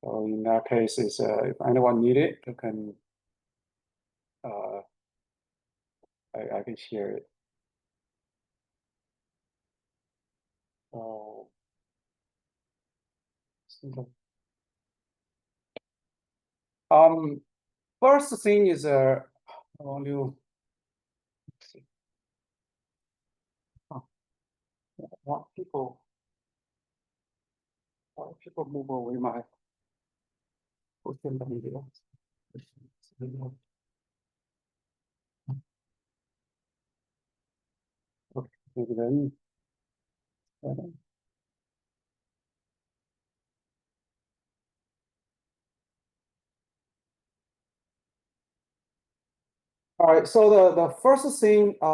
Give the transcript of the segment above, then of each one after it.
So in that case, is if anyone need it, you can I can share it. Oh. First thing is I want to see. Why people move away my social media? Okay, maybe then. All right, so the first thing I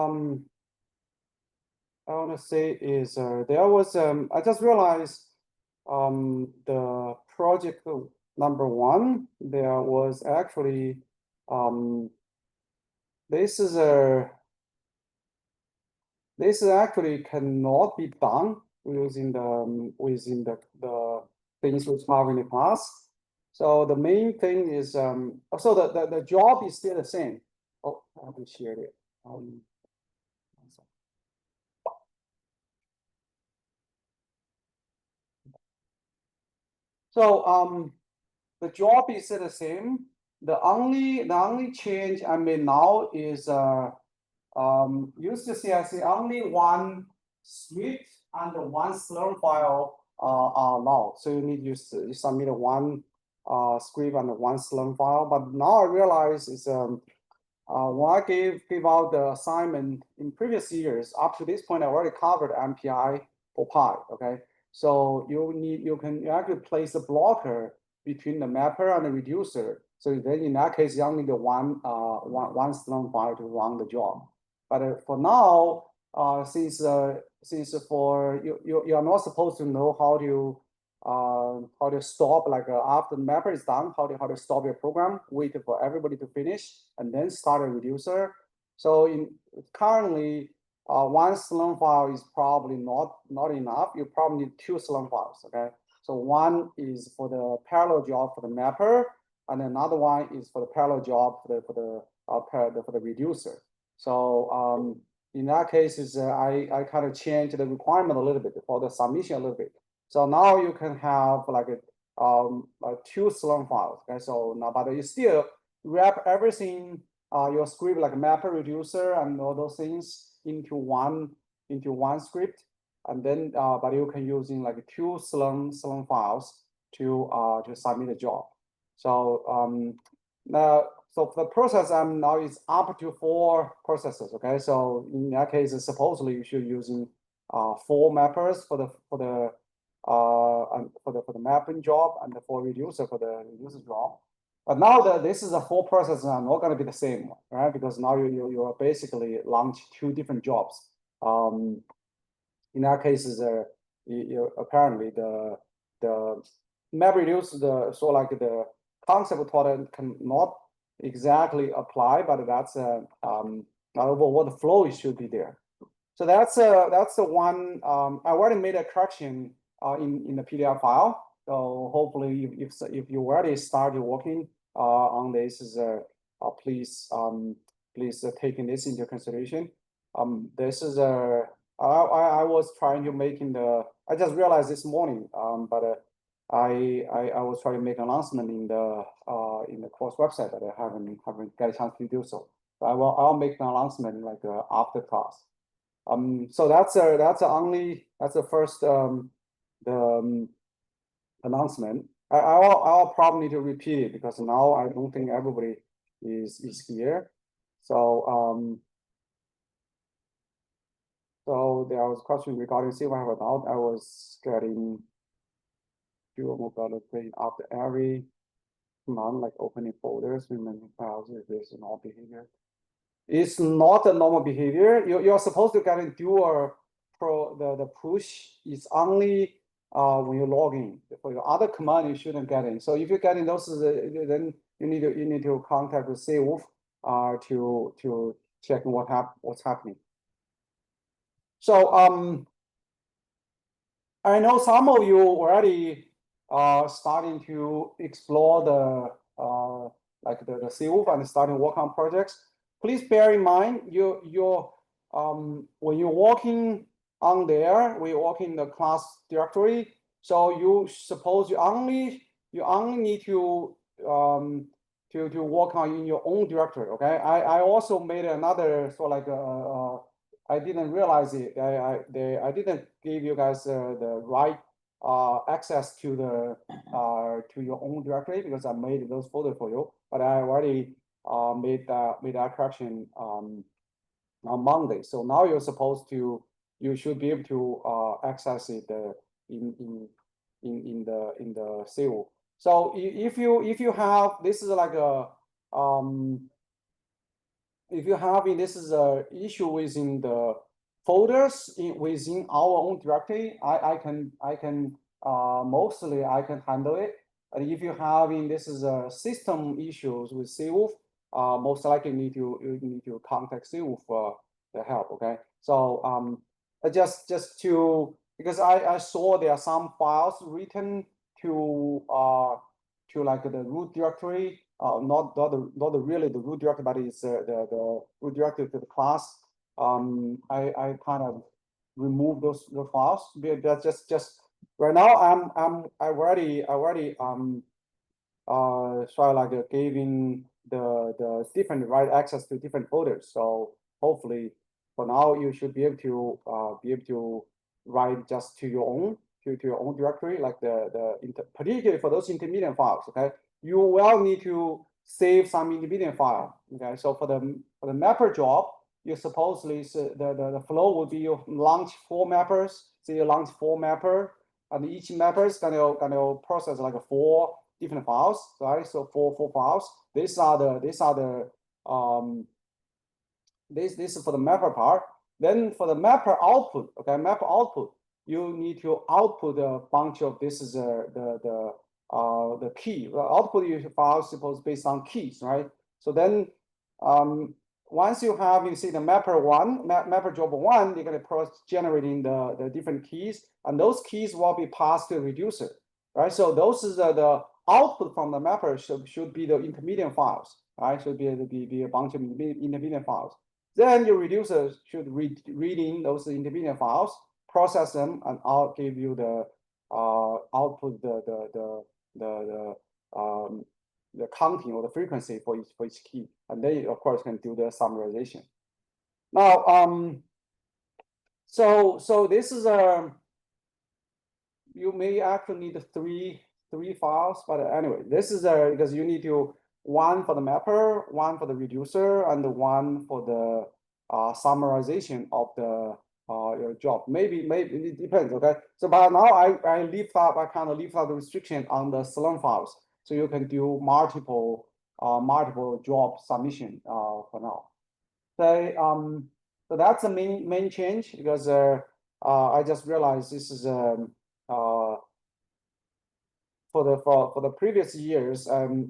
want to say is there was I just realized the project number 1 there was actually this actually cannot be done using the within the things we have in the past. So the main thing is so the job is still the same. Oh, I haven't shared it. So the job is still the same. The only change I made now is use the CIC only one script and one Slurm file are allowed. So you need to submit one script and one Slurm file. But now I realize is when I gave out the assignment in previous years, up to this point, I already covered MPI for Pi. Okay, so you can actually place a blocker between the mapper and the reducer. So then in that case, you only need one Slurm file to run the job. But for now, since for you are not supposed to know how to stop, like after the mapper is done, how to stop your program, wait for everybody to finish, and then start a reducer. So currently, one Slurm file is probably not enough. You probably need 2 Slurm files. Okay, so one is for the parallel job for the mapper, and another one is for the parallel job for the reducer. So in that case, I kind of changed the requirement a little bit for the submission a little bit. So now you can have like 2 Slurm files. Okay, so now but you still wrap everything your script like mapper, reducer, and all those things into one script, and then but you can using like 2 Slurm files to submit the job. So now. So the process now is up to 4 processes. Okay, so in that case, supposedly you should using 4 mappers for the mapping job and the 4 reducer for the reducer job. But now this is a 4 processes are not going to be the same, right? Because now you are basically launch 2 different jobs. In that case, apparently the map reduce like the concept taught cannot exactly apply, but that's what the flow should be there. So that's the one. I already made a correction in the PDF file. So hopefully, if you already started working on this, please taking this into consideration. This is I was trying to making the. I just realized this morning, but I was trying to make an announcement in the course website, but I haven't got a chance to do so. So I'll make an announcement like after class. So that's the first announcement. I'll probably need to repeat it because now I don't think everybody is here. So so there was a question regarding see what I have out. I was getting dual mobility after every command, like opening folders, remaining files. This is not behavior. It's not a normal behavior. You're supposed to get a dual the push is only when you log in. For your other command, you shouldn't get in. So if you get in those, then you need to contact the CWolf to check what's happening. So I know some of you already starting to explore the like the CWOOF and starting to work on projects. Please bear in mind when you're working on there, we work in the class directory. So you suppose you only need to work on in your own directory. Okay. I also made another sort of like I didn't realize it. I didn't give you guys the right access to the to your own directory because I made those folders for you. But I already made that correction on Monday. So now you're supposed to you should be able to access it in the CWOOF. So if you have this is like a if you have this is a issue within the folders within our own directory, I can mostly I can handle it. And if you have this is a system issues with CWOOF, most likely you need to contact CWOOF for the help. Okay, so just to because I saw there are some files written to like the root directory, not really the root directory, but it's the root directory to the class. I kind of remove those files. That's just right now. I already sort of like giving the different right access to different folders. So hopefully for now you should be able to write just to your own directory, like particularly for those intermediate files. Okay, you will need to save some intermediate file. Okay, so for the mapper job, you supposedly the flow would be you launch 4 mappers. So you launch 4 mapper, and each mapper is gonna process like 4 different files, right? So 4 files. These are the this is for the mapper part. Then for the mapper output, okay, mapper output, you need to output a bunch of this is the key. The output you file is supposed based on keys, right? So then once you have you see the mapper mapper job 1, you're gonna generating the different keys, and those keys will be passed to the reducer, right? So those is the output from the mapper should be the intermediate files, right? Should be a bunch of intermediate files. Then your reducer should read in those intermediate files, process them, and I'll give you the output the counting or the frequency for each key, and then you, of course, can do the summarization. Now, so this is you may actually need three files, but anyway, this is because you need to one for the mapper, one for the reducer, and one for the summarization of the your job. Maybe it depends. Okay, so but now I kind of leave out the restriction on the Slurm files, so you can do multiple job submission for now. So that's the main change because I just realized this is for the previous years,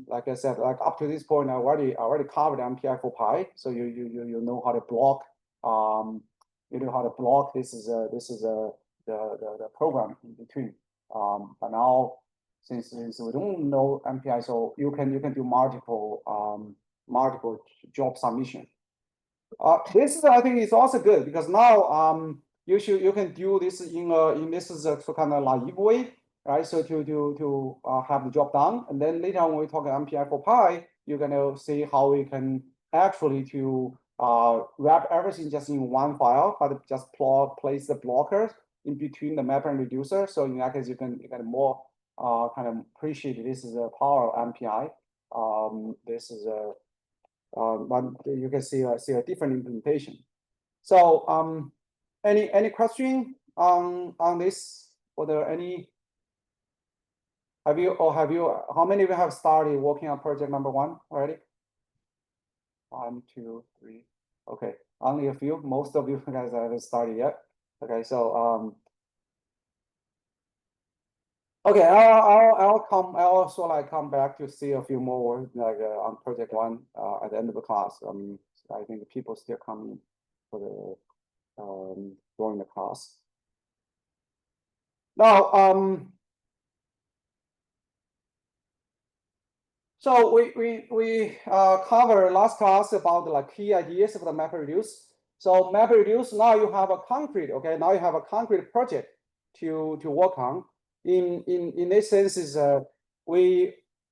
like I said, like up to this point, I already covered MPI for Pi, so you know how to block, you know how to block. This is the program in between. But now since we don't know MPI, so you can do multiple job submission. This is I think is also good because now you can do this in this is a kind of naive way, right? So to have the job done, and then later when we talk MPI for Pi, you're gonna see how we can actually to wrap everything just in one file, but just place the blockers in between the mapper and reducer. So in that case, you can more kind of appreciate this is a power of MPI. This is a but you can see a different implementation. So any question on this? Or there any? Have you how many of you have started working on project number 1 already? 1, 2, 3. Okay, only a few. Most of you guys haven't started yet. Okay, so okay, I'll also like come back to see a few more like on project 1 at the end of the class. I think people still coming for the join the class. Now So we covered last class about the like key ideas of the MapReduce. So MapReduce, now you have a concrete, okay, now you have a concrete project to work on. In this sense is I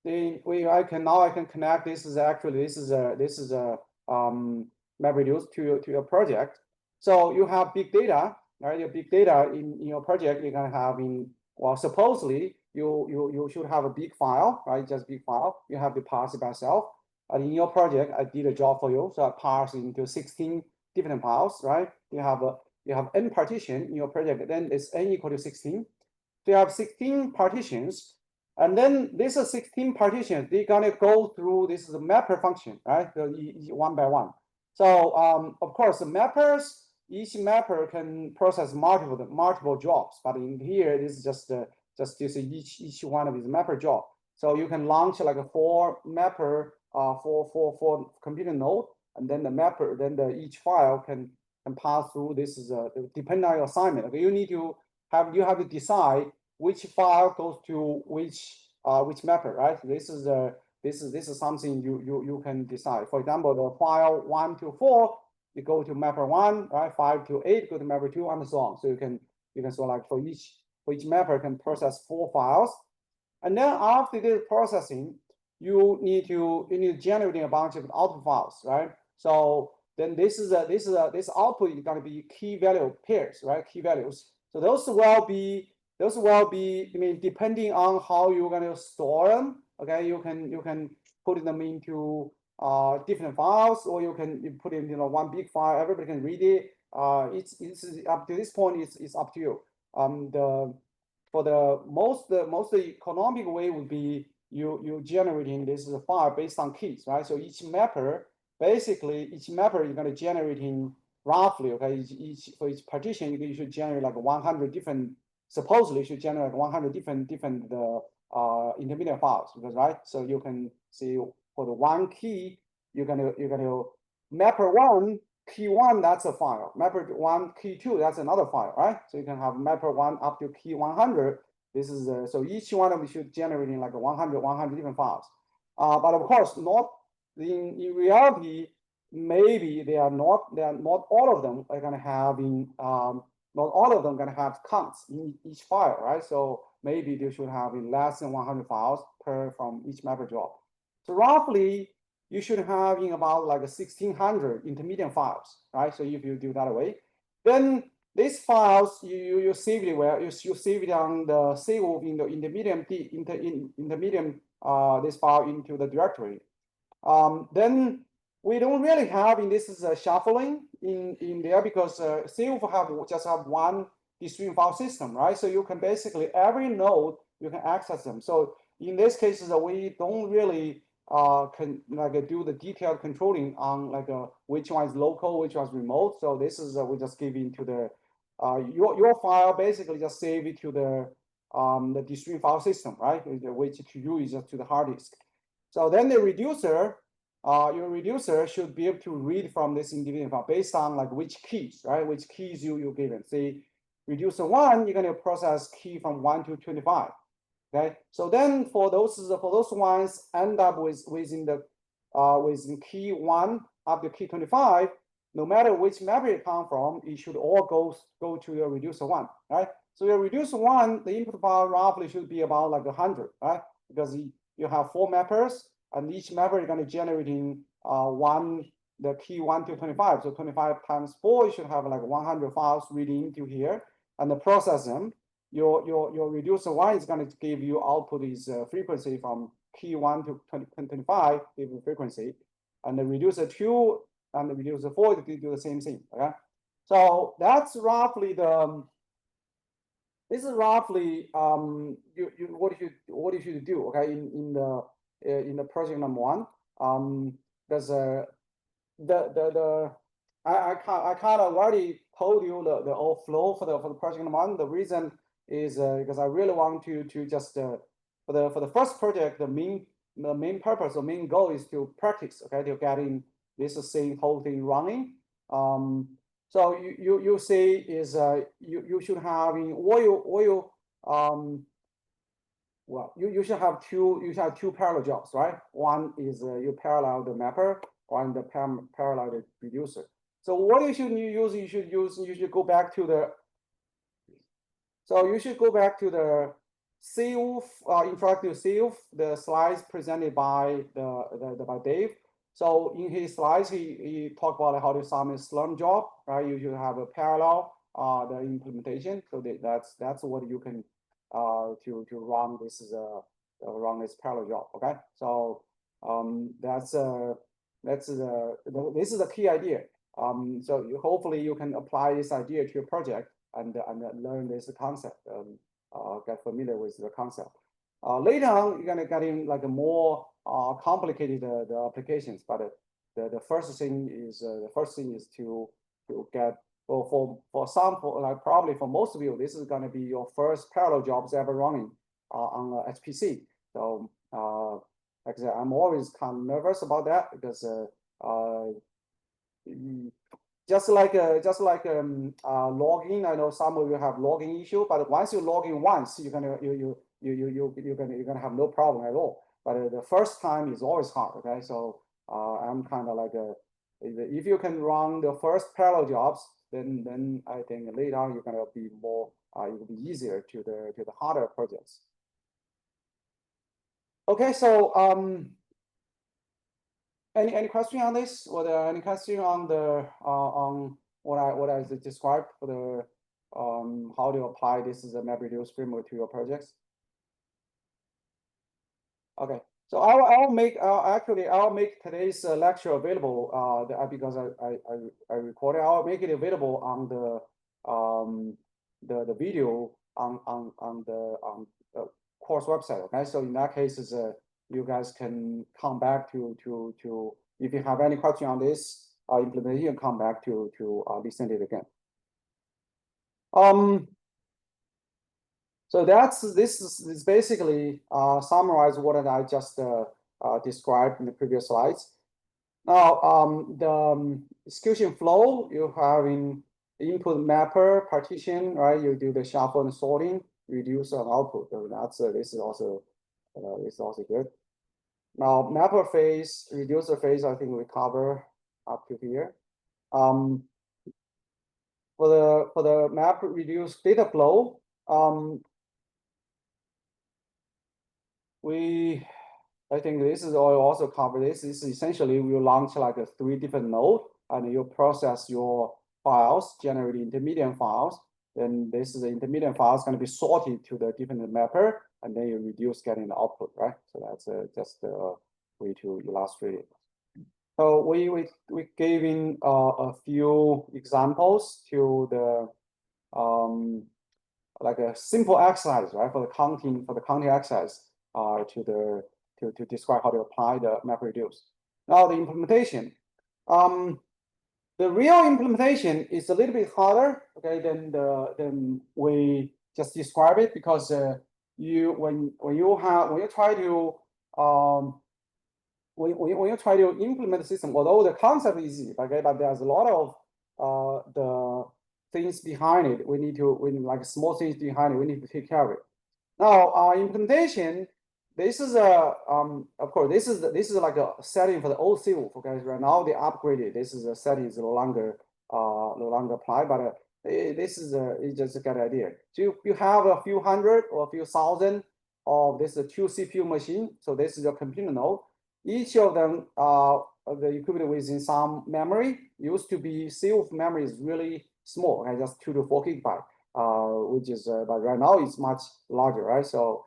can connect this is actually this is a MapReduce to your project. So you have big data, right? Your big data in your project you're gonna have in, well, supposedly you should have a big file, right? Just big file. You have to parse it by yourself. And in your project, I did a job for you, so I parse into 16 different files, right? You have n partition in your project, then it's n equal to 16. So you have 16 partitions, and then this 16 partitions, they're gonna go through this mapper function, right? So one by one. So of course, the mappers, each mapper can process multiple jobs, but in here, this is just this each one of these mapper job. So you can launch like a 4 mapper for computer node, and then the mapper, then each file can pass through. This is depending on your assignment. Okay, you have to decide which file goes to which mapper, right? This is something you can decide. For example, the file 1 to 4, you go to mapper 1, right? 5 to 8 go to mapper 2, and so on. So you can so like for each mapper can process 4 files, and then after this processing, you need to generate a bunch of output files, right? So then this output is going to be key value pairs, right? Key values. So those will be I mean, depending on how you're going to store them. Okay, you can put them into different files, or you can put it in one big file. Everybody can read it. It's up to this point. It's up to you. For the most economic way would be you generating this file based on keys, right? So each mapper is going to generate in roughly, okay, for each partition you should generate like 100 different, supposedly should generate 100 different intermediate files, because right, so you can see for the one key you're gonna mapper 1 key 1, that's a file. Mapper 1 key 2, that's another file, right? So you can have mapper 1 up to key 100. This is so each one of them should generate in like 100 different files. But of course, not in reality. Maybe they are not all of them are gonna have not all of them gonna have counts in each file, right? So maybe they should have in less than 100 files per from each mapper job. So roughly, you should have in about like 1,600 intermediate files, right? So if you do that way, then these files you save it where you save it on the save in the intermediate this file into the directory. Then we don't really have in this is shuffling in there, because save just have one discrete file system, right? So you can basically every node you can access them. So in this case, we don't really can like do the detailed controlling on like which one is local, which one is remote. So this is we just give into the your file, basically just save it to the discrete file system, right? Which to you is just to the hard disk. So then the reducer, your reducer should be able to read from this individual file based on like which keys, right? Which keys you given. Say reducer 1, you're going to process key from 1 to 25. Okay, so then for those ones end up within key 1 up to key 25, no matter which mapper it come from, it should all go to your reducer 1, right? So your reducer 1, the input file roughly should be about like 100, right? Because you have 4 mappers, and each mapper is going to generate in the key 1 to 25. So 25 times 4, you should have like 100 files reading into here, and process them. Your reducer 1 is going to give you output is frequency from key 1 to 25, give you frequency, and the reducer 2 and the reducer 4 do the same thing. Okay, so that's roughly this is roughly what you should do. Okay, in the project number 1, there's I kind of already told you the whole flow for the project number 1. The reason is because I really want to just for the first project, the main purpose, the main goal is to practice, okay, to getting this whole thing running. So you say is you should have in all your well, you should have two parallel jobs, right? One is you parallel the mapper, one the parallel the reducer. So what you should use? You should go back to the. So you should go back to the CU interactive CU, the slides presented by by Dave. So in his slides, he talked about how to submit Slurm job, right? You should have a parallel the implementation. So that's what you can to run this is run this parallel job. Okay, so this is the key idea. So hopefully you can apply this idea to your project and learn this concept, get familiar with the concept. Later on, you're gonna get in like a more complicated the applications, but the first thing is to get for some like probably for most of you, this is gonna be your first parallel jobs ever running on HPC. So like I said, I'm always kind of nervous about that because just like login, I know some of you have login issue, but once you log in once, you're gonna have no problem at all. But the first time is always hard. Okay, so I'm kind of like if you can run the first parallel jobs, then I think later on you're gonna be more it will be easier to the harder projects. Okay, so any question on this? Or any question on the on what I described for the how to apply this as a MapReduce framework to your projects? Okay, so I'll make today's lecture available because I recorded. I'll make it available on the video on the course website. Okay, so in that case is you guys can come back to if you have any question on this implementation, come back to listen to it again. So this is basically summarize what I just described in the previous slides. Now the execution flow you have in input mapper partition, right? You do the shuffle and sorting, reduce and output. So that's this is also good. Now mapper phase, reducer phase, I think we cover up to here. For the map reduce data flow, I think this is also cover this. This is essentially we launch like 3 different nodes and you process your files, generate intermediate files. Then this is the intermediate files going to be sorted to the different mapper, and then you reduce getting the output, right? So that's just a way to illustrate it. So we gave in a few examples to the like a simple exercise, right? For the counting exercise to describe how to apply the MapReduce. Now the implementation. The real implementation is a little bit harder, okay, than we just describe it, because when you try to implement the system, although the concept is easy, okay, but there's a lot of the things behind it. We need like small things behind it. We need to take care of it. Now, implementation. This is of course, this is like a setting for the old CIVL. Okay, right now they upgraded. This is a setting is no longer apply, but this is it's just a good idea. So you have a few hundred or a few thousand of this 2 CPU machine. So this is your computer node. Each of them the equivalent within some memory. Used to be CIVL memory is really small, okay, just 2 to 4 gigabyte, which is but right now it's much larger, right? So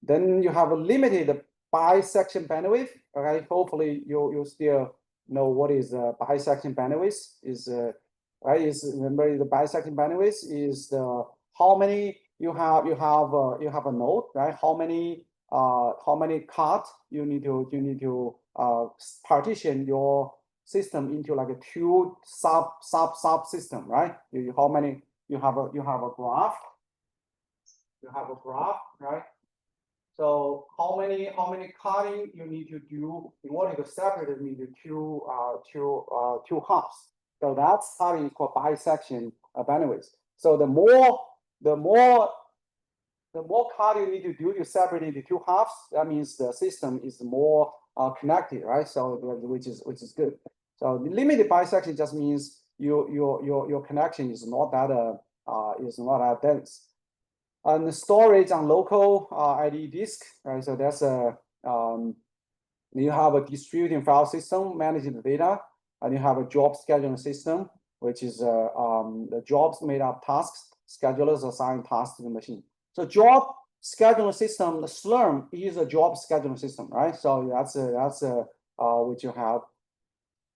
then you have a limited bisection bandwidth. Okay, hopefully you still know what is bisection bandwidth is. Right, is remember the bisection bandwidth is the how many you have a node, right? How many cards you need to partition your system into like a 2 sub system, right? How many you have a graph. You have a graph, right? So how many cutting you need to do in order to separate it into two halves? So that's how you call bisection bandwidth. So the more the more card you need to do, you separate into two halves. That means the system is more connected, right? So which is good. So the limited bisection just means your connection is not that dense. And the storage on local IDE disk, right? So that's you have a distributing file system managing the data, and you have a job scheduling system, which is the jobs made up tasks. Schedulers assign tasks to the machine. So job scheduling system, the Slurm is a job scheduling system, right? So that's what you have.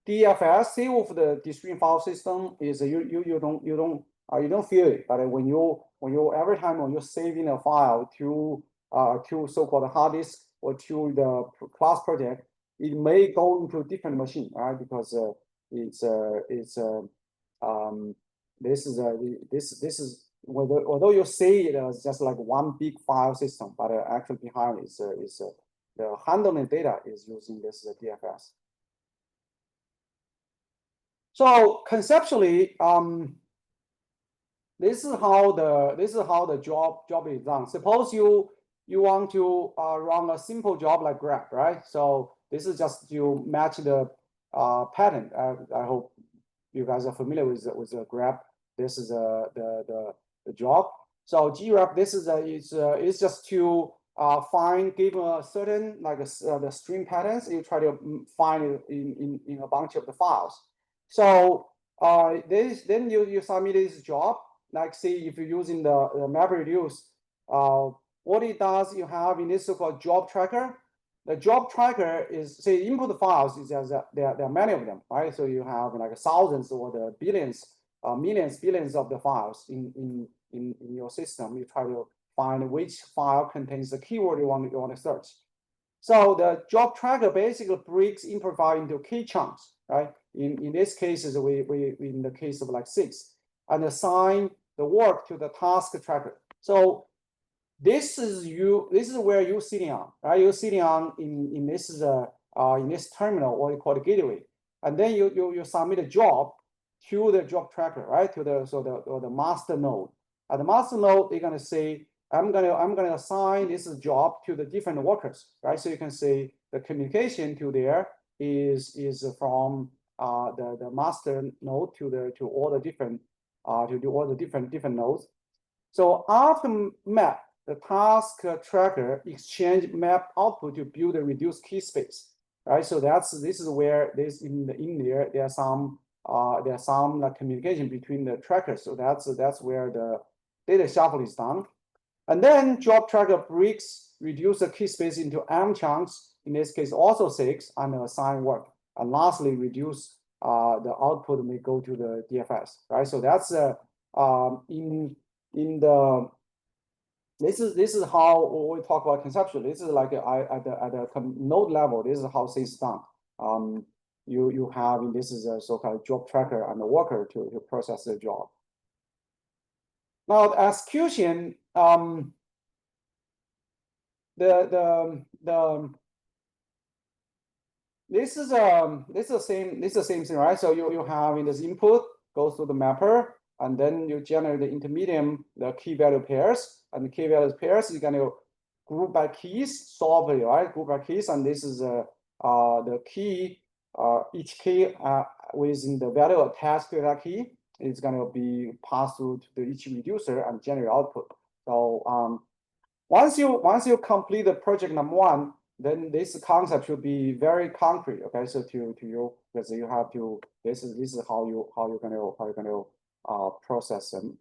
DFS, same with the distributing file system, is you don't feel it, but when you every time when you're saving a file to so-called hard disk or to the class project, it may go into a different machine, right? Because this is although you say it as just like one big file system, but actually behind is the handling data is using this DFS. So conceptually, this is how the job is done. Suppose you want to run a simple job like grep, right? So this is just to match the pattern. I hope you guys are familiar with the grep. This is the job. So grep, this is it's just to given a certain like the string patterns, you try to find it in a bunch of the files. So then you submit this job. Like say if you're using the MapReduce, what it does, you have in this so-called job tracker. The job tracker is, say, input files is there are many of them, right? So you have like thousands or the billions, billions of the files in your system. You try to find which file contains the keyword you want to search. So the job tracker basically breaks input file into key chunks, right? In this cases, we in the case of like 6, and assign the work to the task tracker. So this is where you're sitting on, right? You're sitting on in this terminal, what you call the gateway, and then you submit a job to the job tracker, right? To the master node. At the master node, they're gonna say, I'm gonna assign this job to the different workers, right? So you can say the communication to there is from the master node to all the different different nodes. So after map, the task tracker exchange map output to build a reduced key space, right? So this is where there's some like communication between the trackers. So that's where the data shuffle is done. And then job tracker reduce the key space into M chunks, in this case also 6, and assign work. And lastly, reduce the output may go to the DFS, right? So that's this is how we talk about conceptually. This is like at the node level. This is how things done. You have this is a so-called job tracker and the worker to process the job. Now the execution, this is the same thing, right? So you have in this input goes to the mapper, and then you generate the intermediate, the key value pairs, and the key value pairs you're gonna group by keys, solve it, right? Group by keys, and this is the key, each key within the value attached to that key is gonna be passed through to each reducer and generate output. So once you complete the project number 1, then this concept should be very concrete. Okay, so to you, because you have to, this is how you're gonna process them.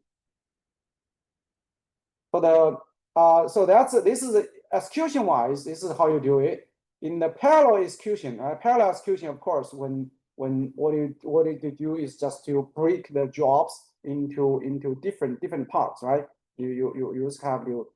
So this is execution wise. This is how you do it. In the parallel execution, parallel execution, of course, when what you do is just to break the jobs into different parts, right? You just have to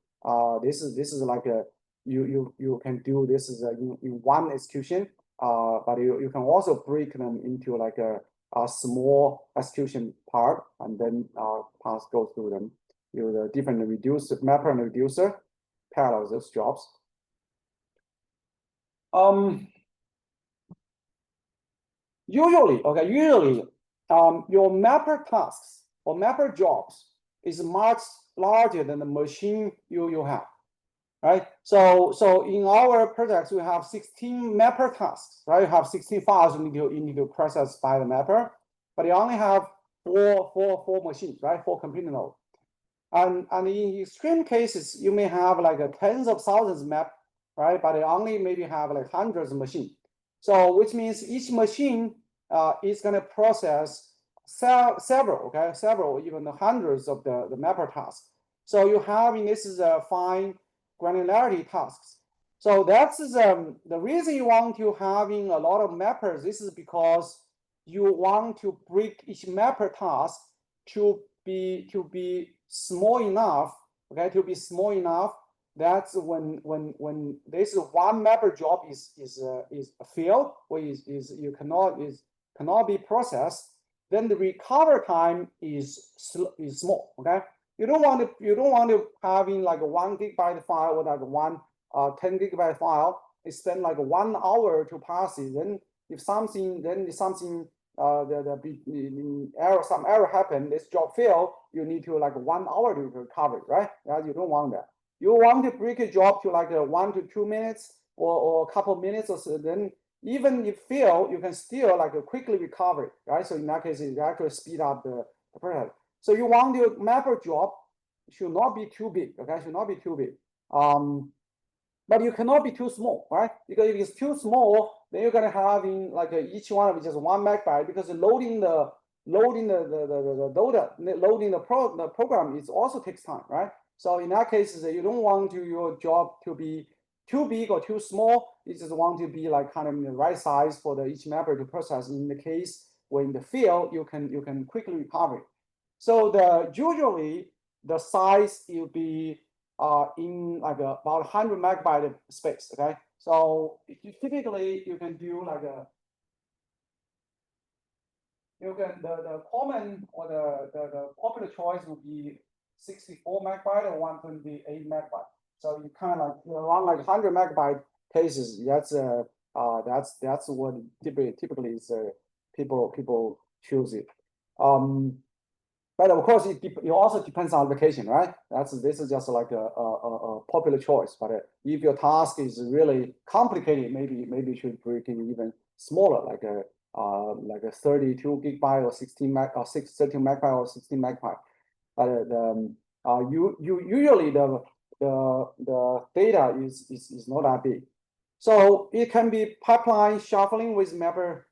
this is like a you can do this is in one execution, but you can also break them into like a small execution part, and then go through them. The different reducer, mapper and reducer, parallel those jobs. Usually, your mapper tasks or mapper jobs is marked larger than the machine you have, right? So in our projects, we have 16 mapper tasks, right? You have 16 files you need to process by the mapper, but you only have four machines, right? 4 computer nodes. And in extreme cases, you may have like tens of thousands map, right? But you only maybe have like hundreds of machines. So which means each machine is going to process several, okay, several, even hundreds of the mapper tasks. So you have in this is a fine granularity tasks. So that's the reason you want to having a lot of mappers. This is because you want to break each mapper task to be small enough, okay, to be small enough. That's when this one mapper job is failed, or cannot be processed, then the recover time is small. Okay, you don't want to having like a 1 gigabyte file or like one 10 gigabyte file. It spend like 1 hour to pass it. Then if something some error happened, this job failed, you need to like 1 hour to recover it, right? You don't want that. You want to break a job to like 1 to 2 minutes or a couple minutes or so. Then even if fail, you can still like quickly recover it, right? So in that case, it actually speed up the process. So you want your mapper job should not be too big, okay? Should not be too big. But you cannot be too small, right? Because if it's too small, then you're gonna have in like each one of it just 1 megabyte, because loading the program is also takes time, right? So in that case, you don't want your job to be too big or too small. You just want to be like kind of in the right size for the each mapper to process. In the case when the field, you can quickly recover it. So usually the size will be in like about 100 megabyte of space. Okay, so typically you can do like the common or the popular choice would be 64 megabyte or 128 megabyte. So you kind of like around like 100 megabyte cases. That's what typically is people choose it. But of course, it also depends on application, right? This is just like a popular choice. But if your task is really complicated, maybe you should break it even smaller, like a 32 gigabyte or 16 meg or 13 megabyte or 16 megabyte. But usually the data is not that big. So it can be pipeline shuffling with mapper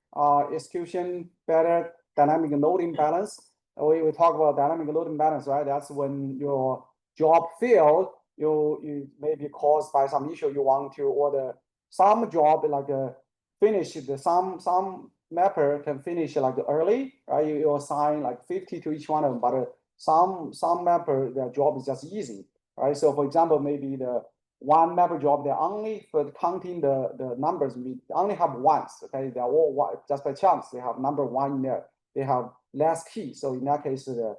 execution, better dynamic loading balance. We talk about dynamic loading balance, right? That's when your job failed, you may be caused by some issue you want to, or some job like finish some mapper can finish like early, right? You assign like 50 to each one of them, but some mapper their job is just easy, right? So for example, maybe the one mapper job, they're only for counting the numbers, we only have ones, okay? They're all one, just by chance, they have number 1 in there. They have less key. So in that case, the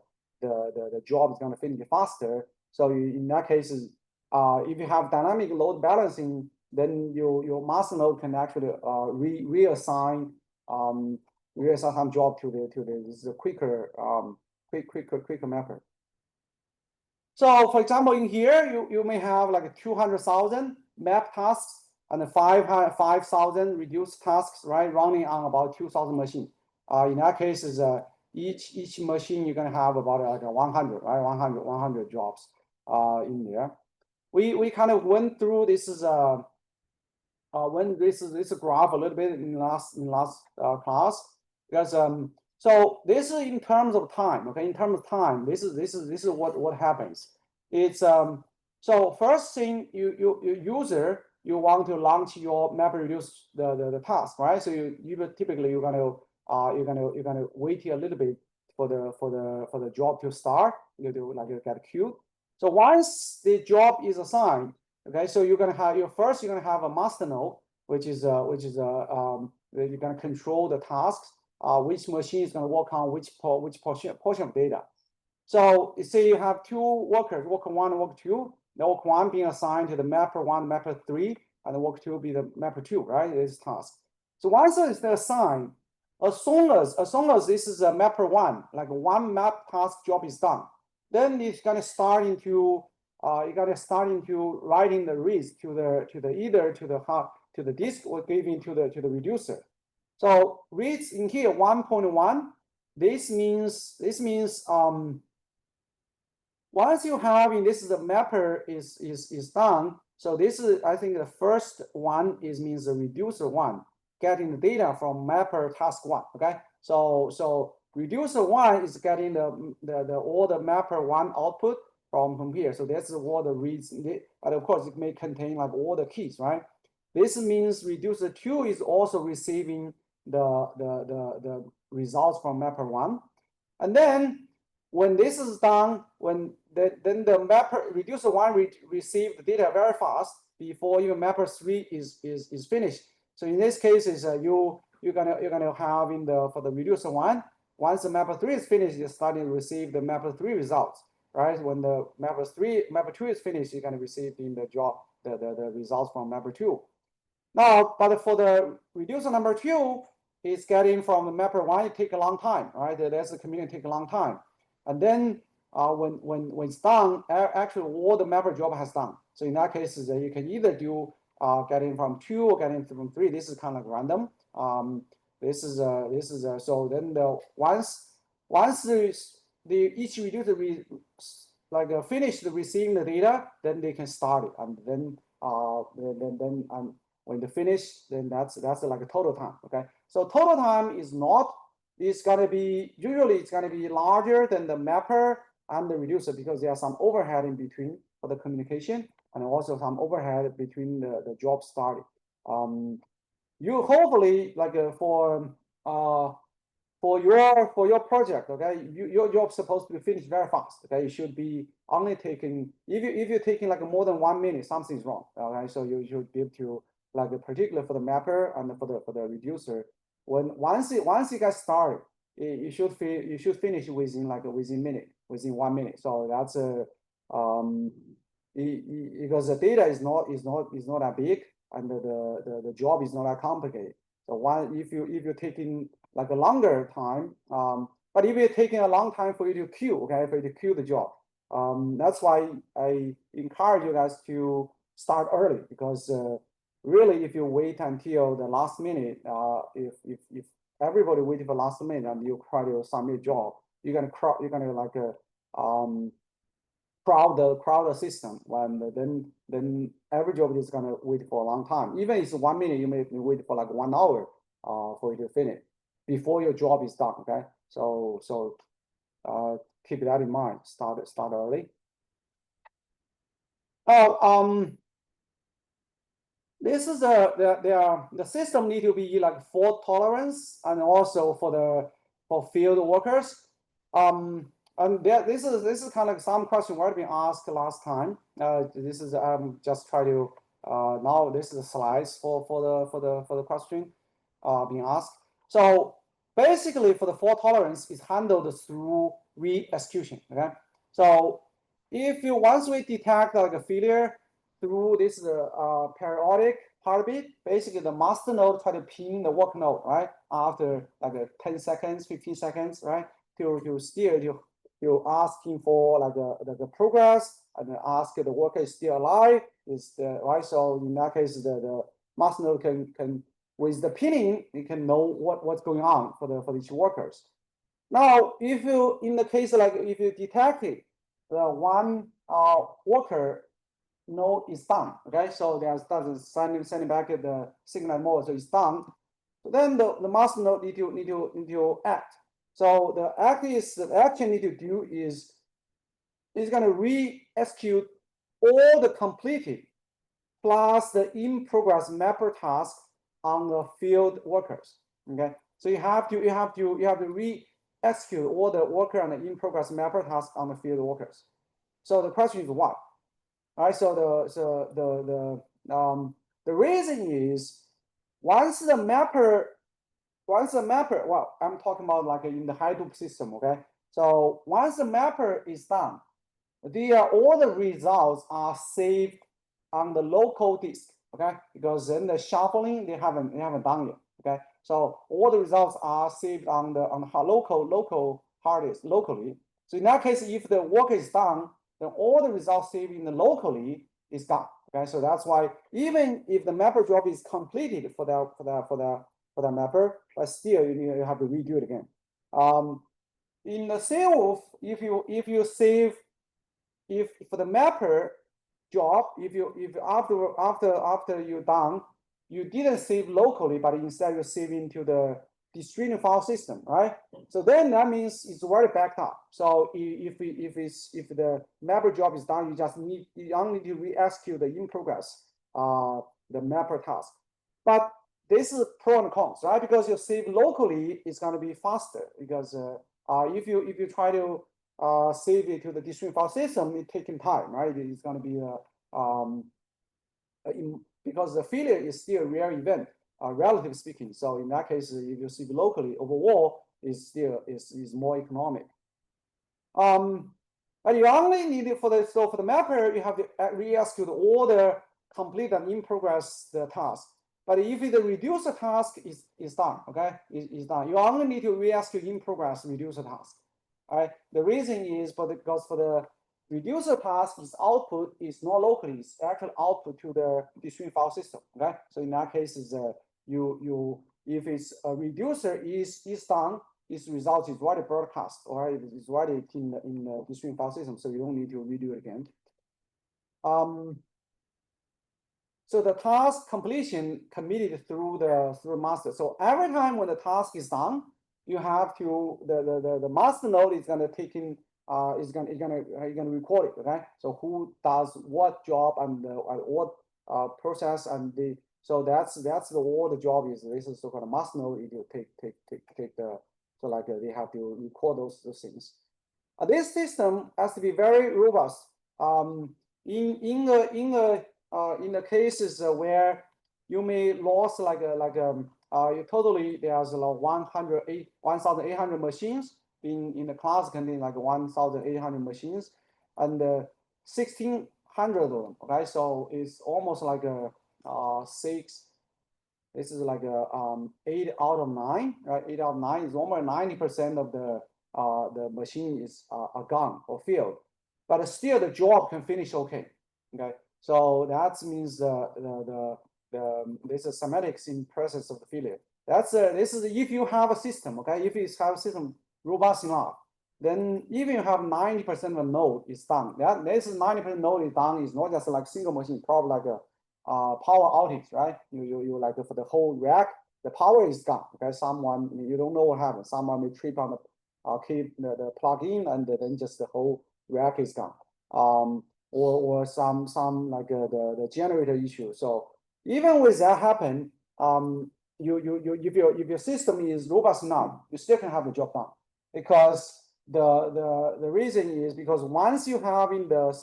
job is going to finish faster. So in that case, if you have dynamic load balancing, then your master node can actually reassign some job to the quicker mapper. So for example, in here, you may have like 200,000 map tasks and 5,000 reduced tasks, right? Running on about 2,000 machines. In that case, each machine you're gonna have about like 100, right? 100 jobs in there. We kind of went through this when this graph a little bit in last class, because so this is in terms of time. Okay, in terms of time, this is what happens. It's so first thing you user, you want to launch your map reduce the task, right? So typically you're gonna wait a little bit for the job to start. You do like you get queued. So once the job is assigned, okay, so you're gonna have you're gonna have a master node, which is you're gonna control the tasks, which machine is gonna work on which portion of data. So say you have 2 workers, worker 1 and worker 2. The worker 1 being assigned to the mapper 1, mapper 3, and the worker 2 be the mapper 2, right? This task. So once it's assigned, as soon as this is a mapper 1, like 1 map task job is done, then it's gonna start into writing the reads to the disk or giving to the reducer. So reads in here 1.1. This means once you have in this the mapper is done. So this is, I think the first one means the reducer one, getting the data from mapper task one. Okay, so reducer one is getting the all the mapper one output from here. So that's all the reads, but of course it may contain like all the keys, right? This means reducer two is also receiving the results from mapper one, and then when this is done, then the mapper reducer one receive the data very fast before even mapper three is finished. So in this case, is you're gonna have in for the reducer one, once the mapper three is finished, you're starting to receive the mapper three results, right? When the mapper two is finished, you're gonna receive in the job the results from mapper two. Now, but for the reducer number two, it's getting from the mapper one, it take a long time, right? That's the communication take a long time. And then when it's done, actually all the mapper job has done. So in that case, you can either do getting from two or getting from three. This is kind of random. So then once each reducer finish receiving the data, then they can start it, and then when they finish, then that's like a total time. Okay, so total time is not, it's gonna be usually it's gonna be larger than the mapper and the reducer because there's some overhead in between for the communication and also some overhead between the job started. You hopefully like for your project, okay, your job's supposed to be finished very fast. Okay, it should be only taking, if you're taking like more than 1 minute, something's wrong. Okay, so you should be able to, like particularly for the mapper and for the reducer, once you get started, you should finish within 1 minute. So that's because the data is not that big and the job is not that complicated. So if you're taking like a longer time, but if you're taking a long time for you to queue, okay, for you to queue the job, that's why I encourage you guys to start early, because really, if you wait until the last minute, if everybody waiting for last minute and you try to submit a job, you're gonna crowd the system. Then every job is gonna wait for a long time. Even if it's 1 minute, you may wait for like 1 hour for you to finish before your job is done. Okay, so keep that in mind. Start early. This is the system need to be like fault tolerance and also for field workers. And this is kind of like some question were being asked last time. This is just try to now this is the slides for the question being asked. So basically, for the fault tolerance is handled through re-execution. Okay, so if you once we detect like a failure through this periodic heartbeat, basically the master node try to ping the work node, right? After like 10 seconds, 15 seconds, right? To asking for like the progress and ask the worker is still alive, right? So in that case, the master node can with the pinning, you can know what's going on for each workers. Now, if you in the case like if you detected the one worker node is done, okay, so there's sending back the signal mode, so it's done. So then the master node need to act. So the action need to do is going to re-execute all the completed plus the in progress mapper task on the field workers. Okay, so you have to re-execute all the worker and the in progress mapper task on the field workers. So the question is why? All right, so the reason is once the mapper, well, I'm talking about like in the Hadoop system, okay? So once the mapper is done, all the results are saved on the local disk, okay? Because then the shuffling they haven't done yet, okay? So all the results are saved on the local hard disk locally, So in that case, if the work is done, then all the results saved in the locally is done. Okay, so that's why even if the mapper job is completed for the mapper, but still you have to redo it again. In the self, if you save, if for the mapper job, if after you're done, you didn't save locally, but instead you save into the distributed file system, right? So then that means it's already backed up. So if the mapper job is done, you only need to re-execute the in progress the mapper task. But this is pro and cons, right? Because you save locally, it's going to be faster because if you try to save it to the distributed file system, it's taking time, right? It's going to be because the failure is still a rare event, relatively speaking. So in that case, if you save locally, overall is still is more economic. But you only need it for the mapper, you have to re-execute all the complete and in progress the task. But if the reducer task is done, okay, is done, you only need to re-execute in progress reducer task. All right. The reason is because for the reducer task, its output is not locally, it's actually output to the distributed file system. Okay. So in that case, is if it's a reducer is done, its result is already broadcast, or it's already in the distributed file system, so you don't need to redo it again. So the task completion committed through the master. So every time when the task is done, you have to the master node is gonna take in is gonna record it. Okay, so who does what job and what process and the so that's all the job is. This is so-called master node. It will take the so like they have to record those things. This system has to be very robust. In the cases where you may lost you totally there's like 1,800 machines in the class containing like 1,800 machines and 1,600 of them. Okay, so it's almost like a 6. This is like a 8 out of 9. Right, 8 out of 9 is almost 90% of the machine is gone or failed, but still the job can finish okay. Okay, so that means this is semantics in presence of the failure. This is if you have a system. Okay, if you have a system robust enough, then even you have 90% of the node is done. This is 90% node is done is not just like single machine, probably like a power outage, right? You like for the whole rack, the power is gone. Okay, someone you don't know what happened. Someone may trip on the plug in, and then just the whole rack is gone. Or some like the generator issue. So even with that happen, if your system is robust enough, you still can have the job done, because the reason is because once you have in the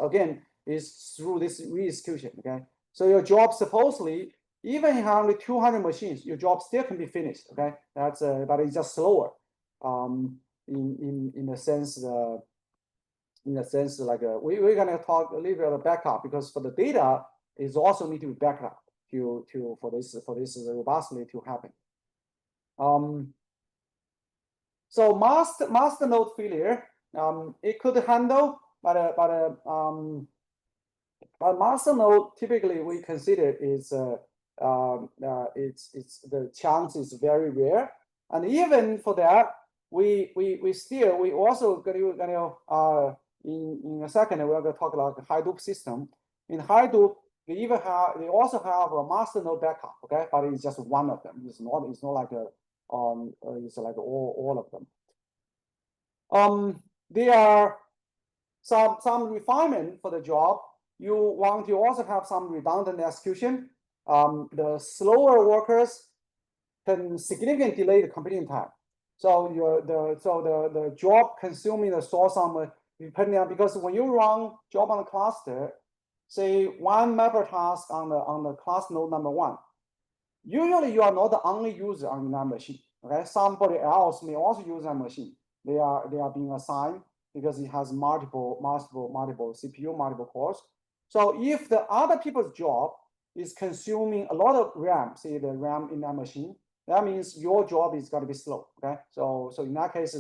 again is through this re-execution. Okay, so your job supposedly even if you have only 200 machines, your job still can be finished. Okay, that's but it's just slower. In a sense like we're gonna talk a little bit about backup, because for the data is also need to be backed up for this robustly to happen. So master node failure, it could handle, but master node typically we consider is it's the chance is very rare, and even for that we also gonna in a second we're going to talk about the Hadoop system. In Hadoop, they also have a master node backup. Okay, but it's just one of them. It's not like it's like all of them. There are some refinement for the job. You want to also have some redundant execution. The slower workers can significantly delay the completion time. So the job consuming the source on depending on, because when you run job on the cluster, say one mapper task on the class node number 1, usually you are not the only user on that machine. Okay, somebody else may also use that machine. They are being assigned because it has multiple CPU, multiple cores. So if the other people's job is consuming a lot of RAM, say the RAM in that machine, that means your job is going to be slow. Okay, so in that case,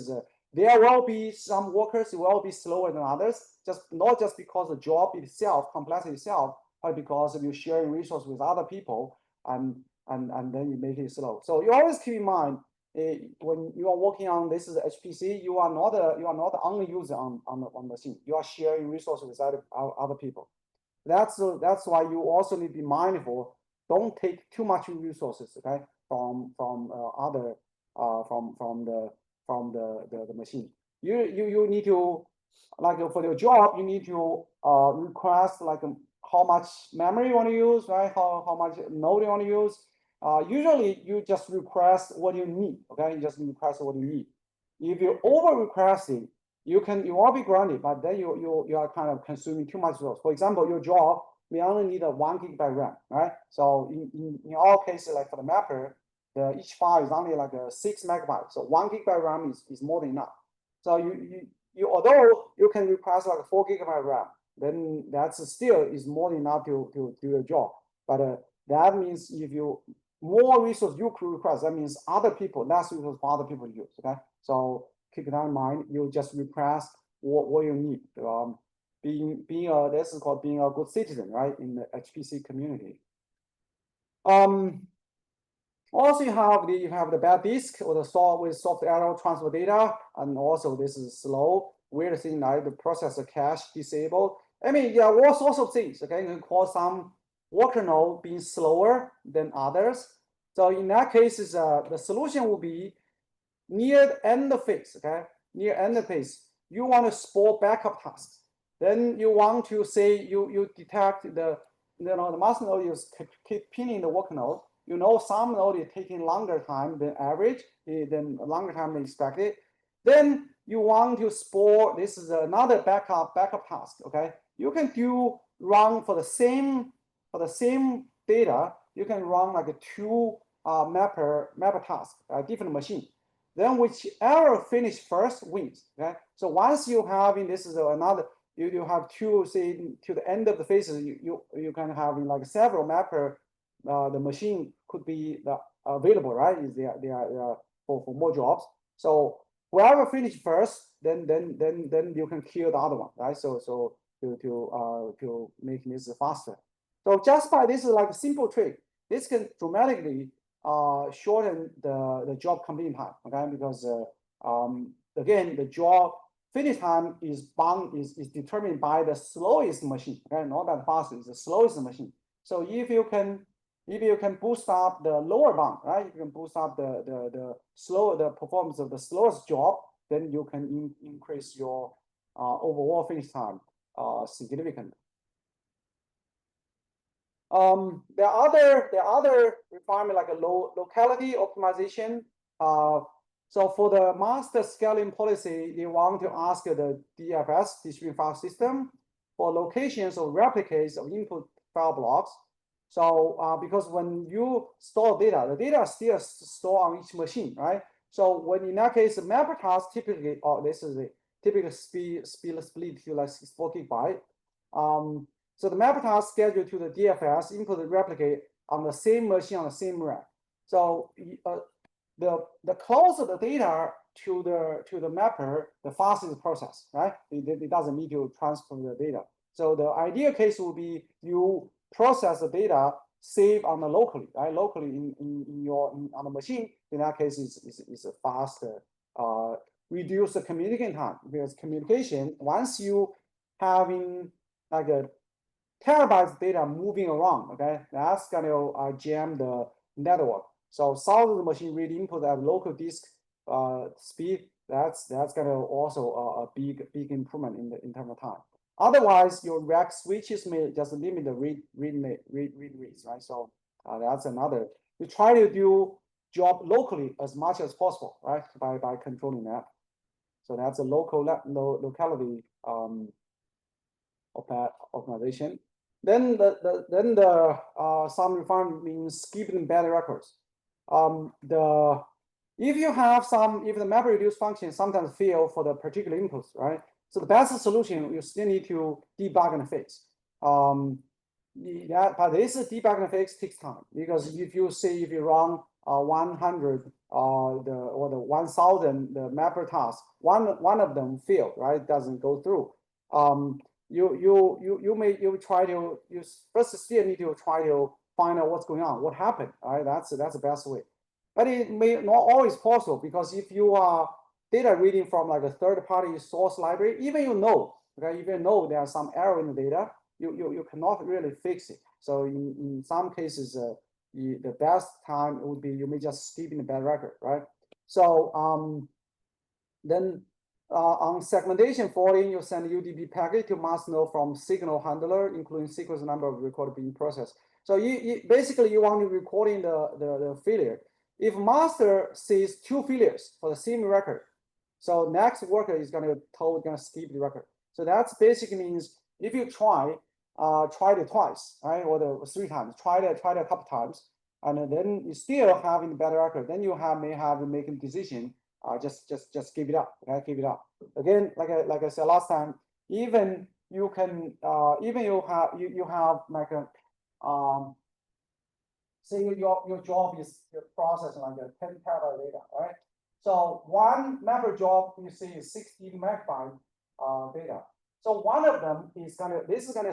there will be some workers who will be slower than others, not just because the job itself, complexity itself, but because you're sharing resources with other people, and then you make it slow. So you always keep in mind, when you are working on this is HPC, you are not the only user on the machine. You are sharing resources with other people. That's why you also need to be mindful. Don't take too much resources, okay, from the machine. You need to, like, for your job, you need to request like how much memory you want to use, right? How much node you want to use. Usually you just request what you need, okay? You just request what you need. If you over requesting, you will be granted, but then you are kind of consuming too much resource. For example, your job may only need a 1 GB RAM, right? So in all cases, like for the mapper, each file is only like a 6 MB. So 1 GB RAM is more than enough. So you although you can request like 4 GB RAM, then that's still is more than enough to do your job. But that means if you more resource you could request, that means other people, less resource for other people to use. Okay, so keep that in mind. You just request what you need. This is called being a good citizen, right, in the HPC community. Also, you have the bad disk or the soft error transfer data, and also this is slow. Weird thing like the processor cache disabled. I mean, yeah, all sorts of things. Okay, you can cause some worker node being slower than others. So in that case, the solution will be near the end phase. Okay, near end phase, you want to store backup tasks. Then you want to say you detect the master node is keep pinning the worker node. You know some node is taking longer time than average, than longer time than expected. Then you want to store, this is another backup task, okay? You can run for the same data, you can run like a two mapper task, different machine. Then whichever finish first wins, okay? So once you have this is another, you have two, say to the end of the phases, you can have in like several mapper. The machine could be available, right? Is they are for more jobs. So whoever finish first, then you can kill the other one, right? So to make this faster. So just by this is like a simple trick. This can dramatically shorten the job completion time, okay? Because again, the job finish time is determined by the slowest machine, okay? Not that fast, it's the slowest machine. So if you can boost up the lower bound, right? You can boost up the performance of the slowest job, then you can increase your overall finish time significantly. There are other requirements like a locality optimization. So for the master scaling policy, they want to ask the DFS, distributed file system, for locations or replicates of input file blocks. So because when you store data, the data is still stored on each machine, right? So when in that case, the mapper task typically, this is a typical speed split to like 64 GB. So the mapper task scheduled to the DFS input and replicate on the same machine on the same rack. So the closer the data to the mapper, the faster the process, right? It doesn't need to transfer the data. So the ideal case will be you process the data, save on the locally, right? Locally on the machine. In that case, is a faster, reduce the communication time, because communication, once you having like a terabytes data moving around, okay, that's gonna jam the network. So solve the machine read input at local disk speed. That's gonna also a big improvement in terms of time. Otherwise, your rack switches may just limit the read reads, right? So that's another. You try to do job locally as much as possible, right? By controlling that. So that's a locality optimization. Then the some refinement means skipping bad records. If you have if the map reduce function sometimes fail for the particular inputs, right? So the best solution, you still need to debug and fix. but this debug and fix takes time, because if you run 100 the 1000 the mapper task, one of them failed, right? Doesn't go through. You try to first still need to try to find out what's going on, what happened, right? That's the best way. But it may not always possible, because if you are data reading from like a third-party source library, even okay, even know there are some error in the data, you cannot really fix it. So in some cases, the best time would be you may just skip in the bad record, right? So then on segmentation forwarding, you send UDP packet to master node from signal handler, including sequence number of record being processed. So basically you want to recording the failure. If master sees 2 failures for the same record, so next worker is gonna skip the record. So that's basically means if you tried it twice, right, or 3 times, tried it a couple times, and then you still having the better record, then you may have to make a decision. Just give it up. Okay, give it up. Again, like I said last time, even you can even you have like a say your job is your process like a 10 terabyte data, right? So one mapper job you see is 16 megabyte data. So one of them is this is very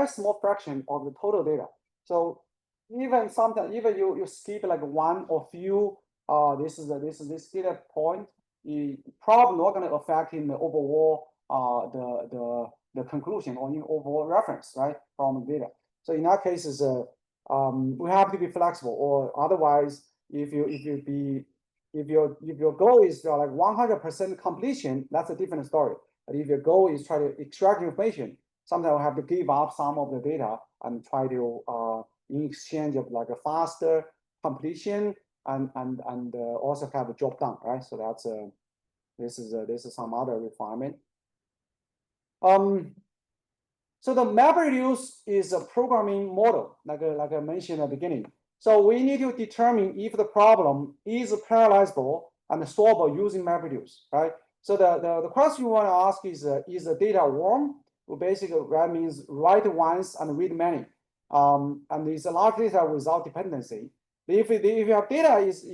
small fraction of the total data. So even sometimes you skip like one or few this data point, is probably not going to affect in the overall the conclusion or in overall reference, right, from the data. So in that case is we have to be flexible, or otherwise if your goal is like 100% completion, that's a different story. But if your goal is try to extract information, sometimes we have to give up some of the data and try to in exchange of like a faster completion and also have a job done, right? So that's this is some other requirement. So the MapReduce is a programming model, like I mentioned at the beginning. So we need to determine if the problem is parallelizable and solvable using MapReduce, right? So the question you want to ask is the data warm? Well, basically, that means write once and read many. And it's a large data without dependency. If you have data is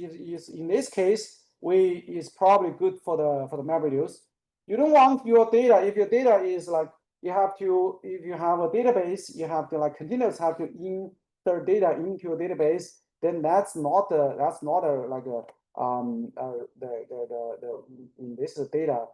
in this case, is probably good for the MapReduce. You don't want your data, if your data is like, you have to, if you have a database, you have to like continuous have to insert data into a database, then that's not a like a in this data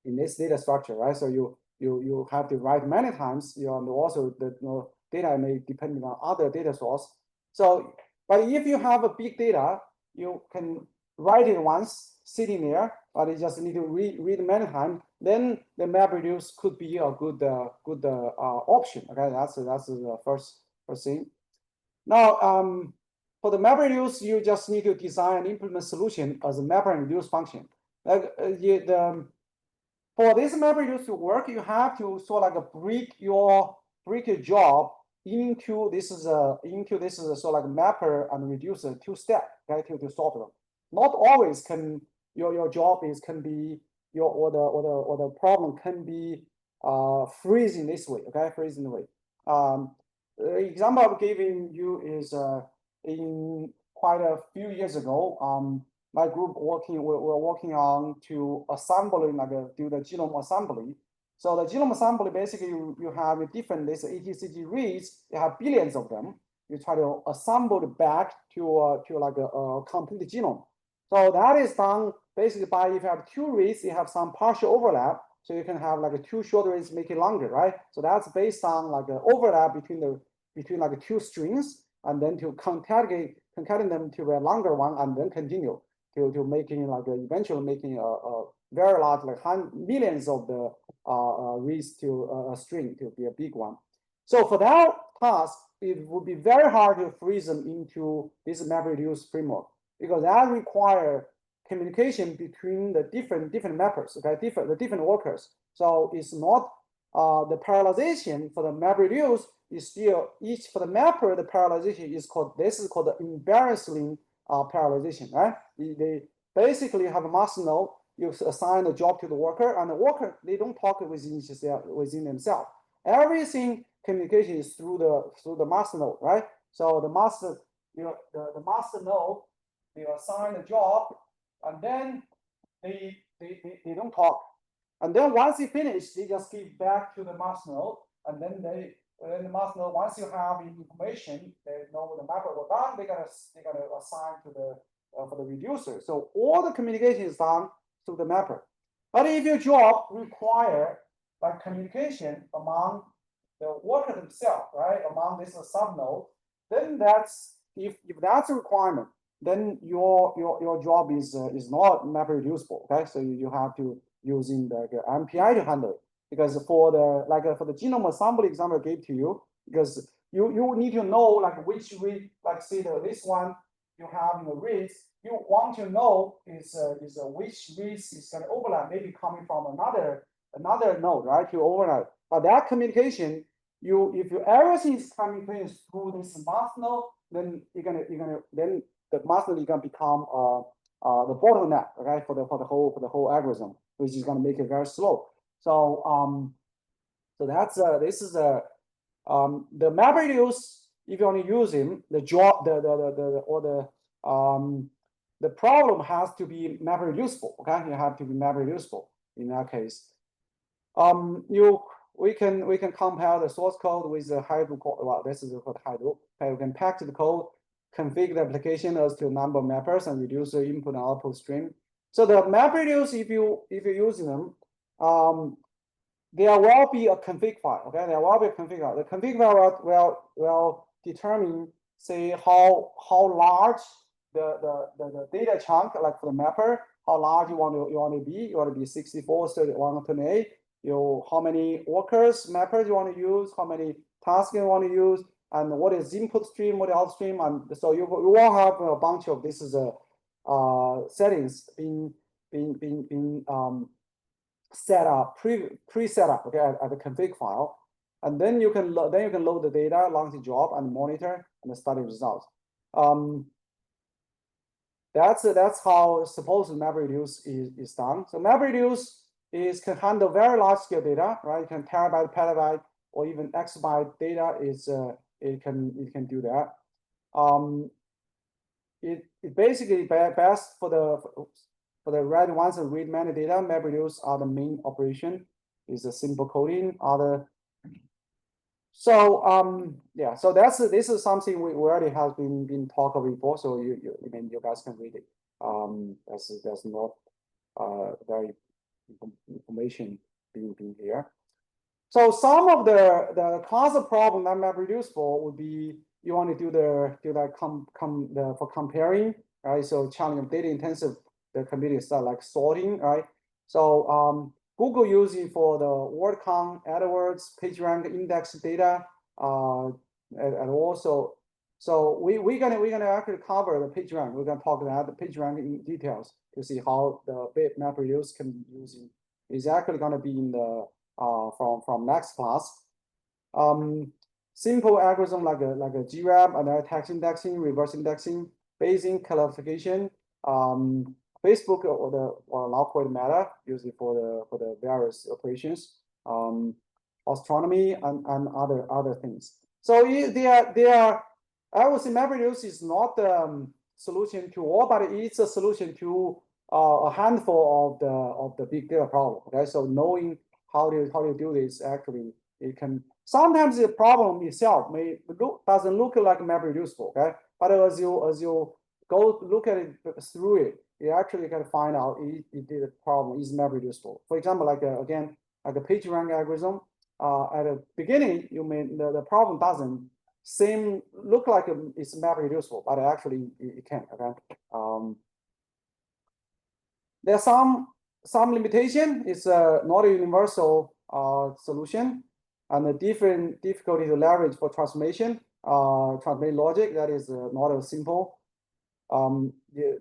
in this data structure, right? So you have to write many times, and also the data may depend on other data source. So, but if you have a big data, you can write it once sitting there, but you just need to read many times. Then the MapReduce could be a good option. Okay, that's the first thing. Now, for the MapReduce, you just need to design and implement solution as a MapReduce function. Like for this MapReduce to work, you have to sort of like break your job into this is a sort of like mapper and reducer 2-step, okay, to solve them. Not always can your job can be or the problem can be freezing this way, okay, freezing the way. The example I'm giving you is in quite a few years ago. My group we're working on to assembling do the genome assembly. So the genome assembly basically you have different this ATCG reads. You have billions of them. You try to assemble it back to like a complete genome. So that is done basically by if you have 2 reads, you have some partial overlap. So you can have like 2 short reads make it longer, right? So that's based on like an overlap between like 2 strings, and then to concatenate them to a longer one, and then continue to making like eventually making a very large like millions of the reads to a string to be a big one. So for that task, it would be very hard to freeze them into this MapReduce framework, because that require communication between the different mappers, okay, the different workers. So it's not the parallelization for the MapReduce is still each for the mapper. The parallelization is called the invariant parallelization, right? They basically have a master node. You assign a job to the worker, and the worker they don't talk within themselves. Everything communication is through the master node, right? So the master, the master node, they assign the job, and then they don't talk. And then once they finish, they just give back to the master node, and then the master node, once you have information, they know the mapper was done, they're gonna assign to the for the reducer. So all the communication is done through the mapper. But if your job require like communication among the worker themselves, right, among this subnode, then that's if that's a requirement, then your job is not mapper reducible. Okay, so you have to using the MPI to handle it, because for the for the genome assembly example I gave to you, because you need to know like which read, like say this one you have in the reads, you want to know is which reads is going to overlap, maybe coming from another node, right? To overlap. But that communication, if everything is coming through this master node, then you're gonna then the master node is gonna become the bottleneck, okay, for the whole algorithm, which is gonna make it very slow. So so that's this is the MapReduce. If you want to use him, the job the problem has to be MapReducible. Okay, you have to be MapReducible in that case. We can compare the source code with the Hadoop code. Well, this is called Hadoop. Okay, we can package the code, configure the application as to a number of mappers, and reduce the input and output stream. So the MapReduce, if you're using them, there will be a config file. Okay, there will be a config file. The config file will determine, say, how large the data chunk, like for the mapper, how large you want to be. You want to be 64, 31, 28. How many workers, mappers you want to use, how many tasks you want to use, and what is input stream, what is output stream, and so you will have a bunch of this is settings being set up pre-set up, okay, at the config file, and then you can load the data, launch the job, and monitor and study results. That's how supposed MapReduce is done. So MapReduce can handle very large scale data, right? It can terabyte, petabyte, or even exabyte data. It can do that. It basically best for the read once and read many data. MapReduce are the main operation. Is a simple coding. So yeah, so this is something we already has been talked about before. So you guys can read it. There's not very information being here. So some of the classic problem that MapReducible would be you want to do for comparing, right? So challenging data intensive the computing stuff like sorting, right? So Google using for the word count, AdWords, PageRank index data, and also, so we're gonna actually cover the PageRank. We're gonna talk about the PageRank in details to see how the MapReduce can be using. Is actually gonna be in the from next class. Simple algorithm like a GRAB, and text indexing, reverse indexing, Bayesian classification, Facebook or now called Meta, usually for the various operations, astronomy and other things. So they are. I would say MapReduce is not the solution to all, but it's a solution to a handful of the big data problem. Okay, so knowing how to do this, actually it can. Sometimes the problem itself doesn't look like MapReducible. Okay, but as you go look at it through it, you actually can find out if the problem is MapReducible. For example, like again, like a PageRank algorithm. At the beginning, the problem doesn't look like it's MapReducible, but actually it can. Okay. There's some limitation. It's not a universal solution, and a different difficulty to leverage for transformation. Transformation logic that is not as simple.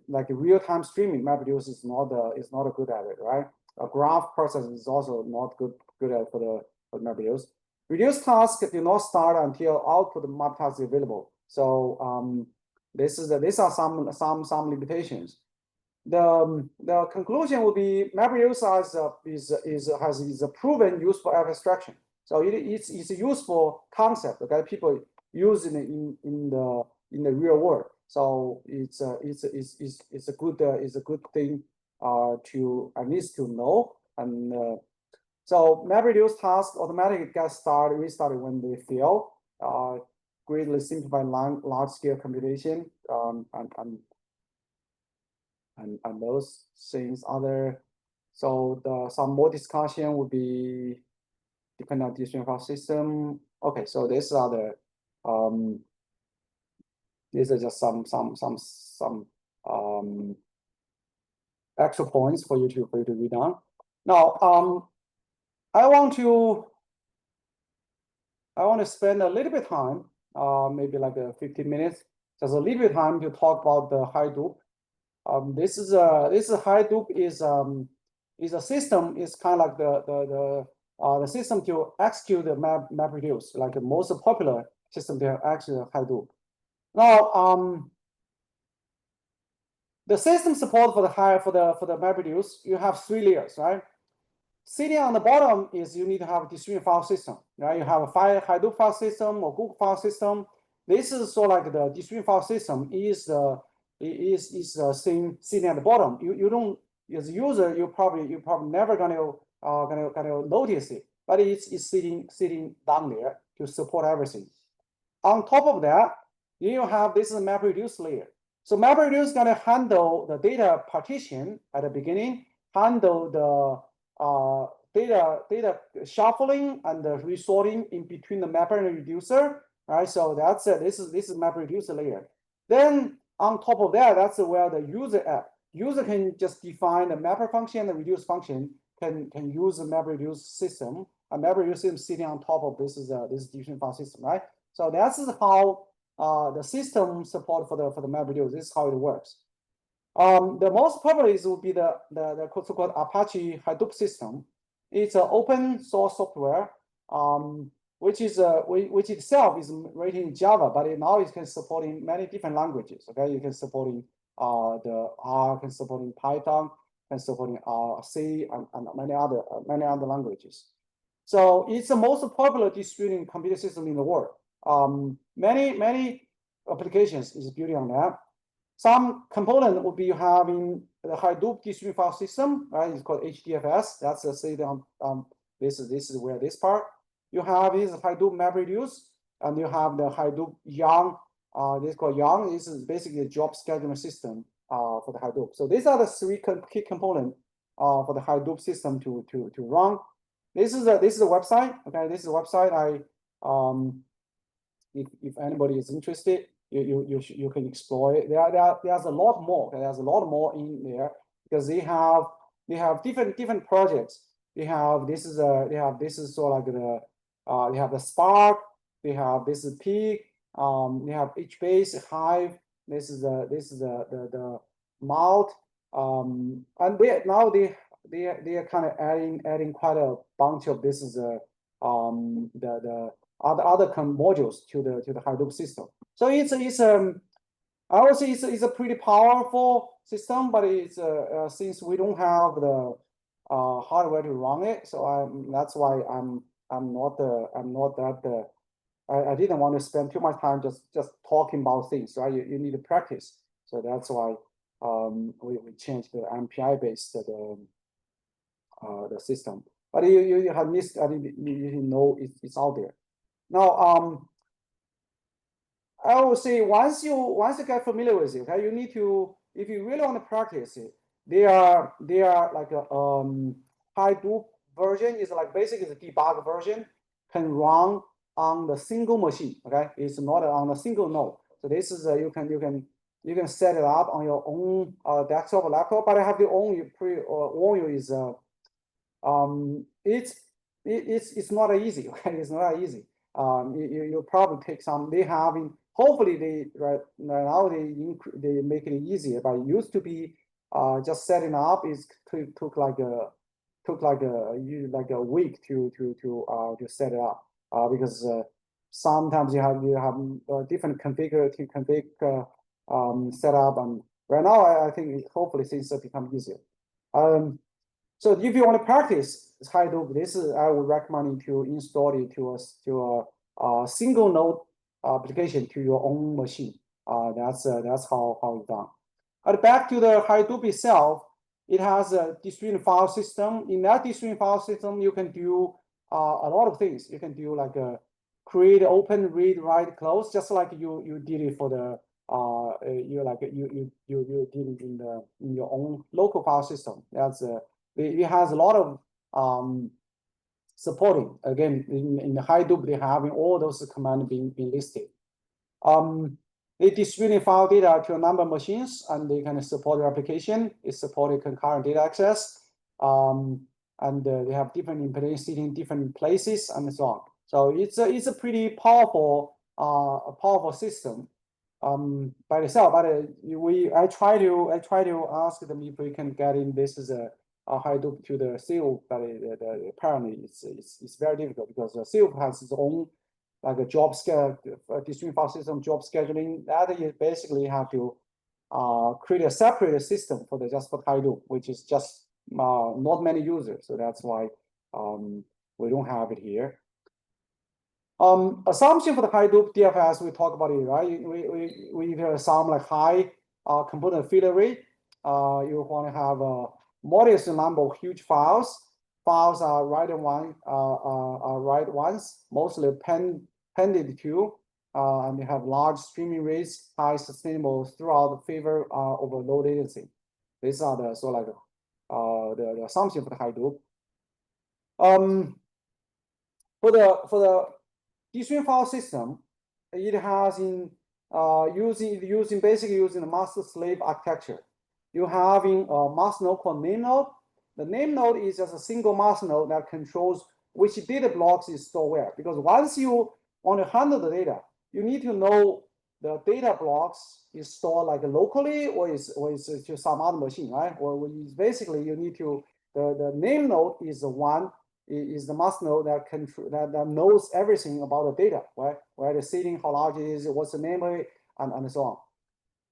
Like real-time streaming, MapReduce is not a good at it, right? A graph process is also not good at for MapReduce. Reduce task do not start until output map task is available. So these are some limitations. The conclusion will be MapReduce has a proven useful abstraction. So it's a useful concept. Okay, people use it in the real world. So it's a good thing to at least to know. And so MapReduce tasks automatically get restarted when they fail. Greatly simplify large scale computation and those things. Some more discussion would be depending on distributed file system. Okay, so these are just some actual points for you to read on. Now, I want to spend a little bit time, maybe like 15 minutes, just a little bit time to talk about the Hadoop. This Hadoop is a system. It's kind of like the system to execute the MapReduce, like the most popular system to execute Hadoop. Now, the system support for the MapReduce, you have 3 layers, right? Sitting on the bottom is you need to have a distributed file system, right? You have a Hadoop file system or Google file system. This is sort of like the distributed file system is thing sitting at the bottom. You don't, as a user, you're probably never gonna notice it, but it's sitting down there to support everything. On top of that, you have this MapReduce layer. So MapReduce is gonna handle the data partition at the beginning, handle the data shuffling and the resorting in between the mapper and the reducer, right? So that's it. This is MapReduce layer. Then on top of that, that's where the user app. User can just define the mapper function and the reduce function, can use the MapReduce system. A MapReduce system sitting on top of this distributed file system, right? So that's how the system support for the MapReduce. This is how it works. The most popular would be the so-called Apache Hadoop system. It's an open source software, which itself is written in Java, but now it can support in many different languages. Okay, you can support in the R, can support in Python, can support in C, and many other languages. So it's the most popular distributed computer system in the world. Many applications is built on that. Some component would be having the Hadoop distributed file system, right? It's called HDFS. That's the say this is where this part. You have is Hadoop MapReduce, and you have the Hadoop Yarn. This is called Yarn. This is basically a job scheduling system for the Hadoop. So these are the 3 key components for the Hadoop system to run. This is a website. Okay, this is a website. If anybody is interested, you can explore it. There's a lot more. Okay? There's a lot more in there because they have different projects. They have this is sort of like they have the Spark. They have this is Peak. They have HBase, Hive. This is the Malt. And they are kind of adding quite a bunch of this is the other modules to the Hadoop system. So I would say it's a pretty powerful system, but it's since we don't have the hardware to run it, so that's why I didn't want to spend too much time just talking about things, right? You need to practice, so that's why we changed the MPI based the system. But you have missed. I think you know it's out there. Now, I would say once you get familiar with it, okay, you need to, if you really want to practice it, they are like a Hadoop version is like basically the debug version, can run on the single machine. Okay, it's not on a single node. So this is you can set it up on your own desktop or laptop, but I have to warn you is it's not easy. Okay, it's not easy. You probably take some. They have hopefully they right now they make it easier. But it used to be just setting up is took like a week to set it up because sometimes you have different config setup, and right now I think hopefully things have become easier. So if you want to practice, Hadoop, this is I would recommend you to install it to a single node application to your own machine. That's how it's done. But back to the Hadoop itself, it has a distributed file system. In that distributed file system, you can do a lot of things. You can do like create, open, read, write, close, just like you did it for the you did it in your own local file system. That's it has a lot of supporting. Again, in the Hadoop, they having all those commands being listed. They distribute file data to a number of machines, and they can support your application. It supported concurrent data access, and they have different implementation sitting in different places, and so on. So it's a pretty powerful system by itself. But I try to ask them if we can get in this as a Hadoop to the Silv, but apparently it's very difficult because the Silv has its own like a job schedule, distributed file system, job scheduling. That you basically have to create a separate system for the just for Hadoop, which is just not many users. So that's why we don't have it here. Assumption for the Hadoop DFS, we talk about it, right? We assume like high component failure rate. You want to have a modest number of huge files. Files are write once, mostly appended to, and they have large streaming rates, high sustainable throughout favor over low latency. These are the the assumption for the Hadoop. For the distributed file system, it has basically using the master slave architecture. You having a master node called name node. The name node is just a single master node that controls which data blocks is stored where. Because once you want to handle the data, you need to know the data blocks is stored like locally or is to some other machine, right? Or basically you need to the name node is the one is the master node that knows everything about the data, right? Where the sitting, how large it is, what's the memory, and so on.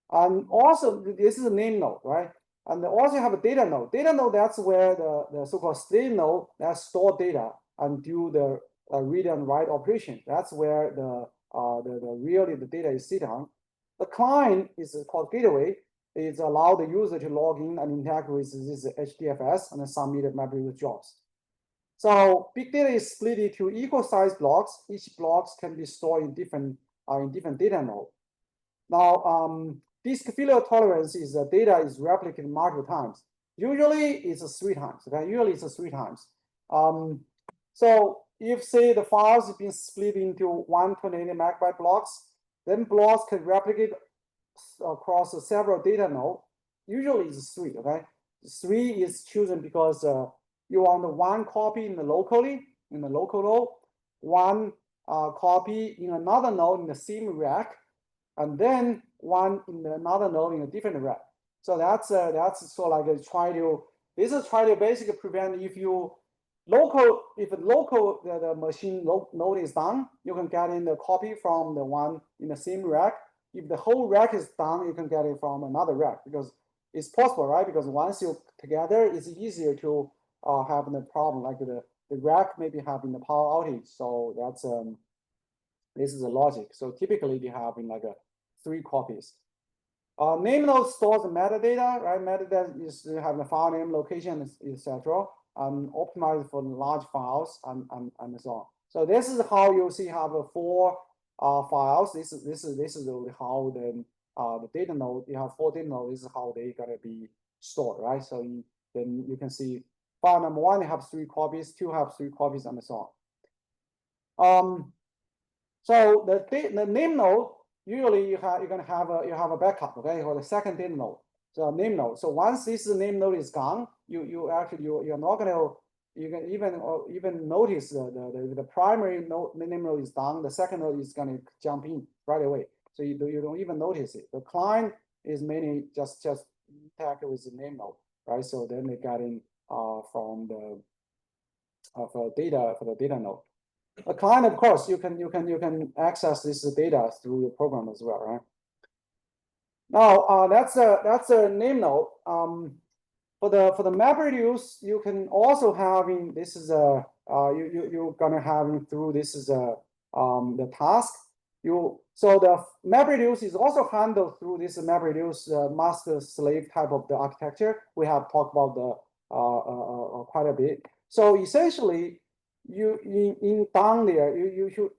And also this is a name node, right? And they also have a data node. Data node, that's where the so-called state node that store data and do the read and write operation. That's where really the data is sit on. The client is called gateway. It allows the user to log in and interact with this HDFS and submit MapReduce jobs. So big data is split into equal size blocks. Each blocks can be stored in different data node. Now, disk failure tolerance is the data is replicated multiple times. Usually it's 3 times. Okay, usually it's 3 times. So if say the files have been split into 128 megabyte blocks, then blocks can replicate across several data nodes. Usually it's 3. Okay, 3 is chosen because you want one copy in the local node, one copy in another node in the same rack, and then one in another node in a different rack. So that's sort of like try to basically prevent if the machine node is down, you can get in the copy from the one in the same rack. If the whole rack is down, you can get it from another rack because it's possible, right? Because once you together, it's easier to have the problem like the rack maybe having the power outage. So that's this is the logic. So typically they have in like 3 copies. Name node stores the metadata, right? Metadata is have the file name, location, etc. And optimized for large files and so on. So this is how you see have 4 files. This is how the data node. You have 4 data nodes. This is how they gotta be stored, right? So then you can see file number 1 have 3 copies, 2 have 3 copies, and so on. So the name node usually you're gonna have a backup, okay, or the second data node. So name node. So once this name node is gone, you're not gonna you can even notice the primary node name node is down. The second node is gonna jump in right away. So you don't even notice it. The client is mainly just interact with the name node, right? So then they got in from the data node. The client, of course, you can access this data through your program as well, right? Now that's a name node. for the MapReduce, you can also have in this is a you're gonna have in through this is a the task. So the MapReduce is also handled through this MapReduce master slave type of the architecture. We have talked about the quite a bit. So essentially, you in down there you should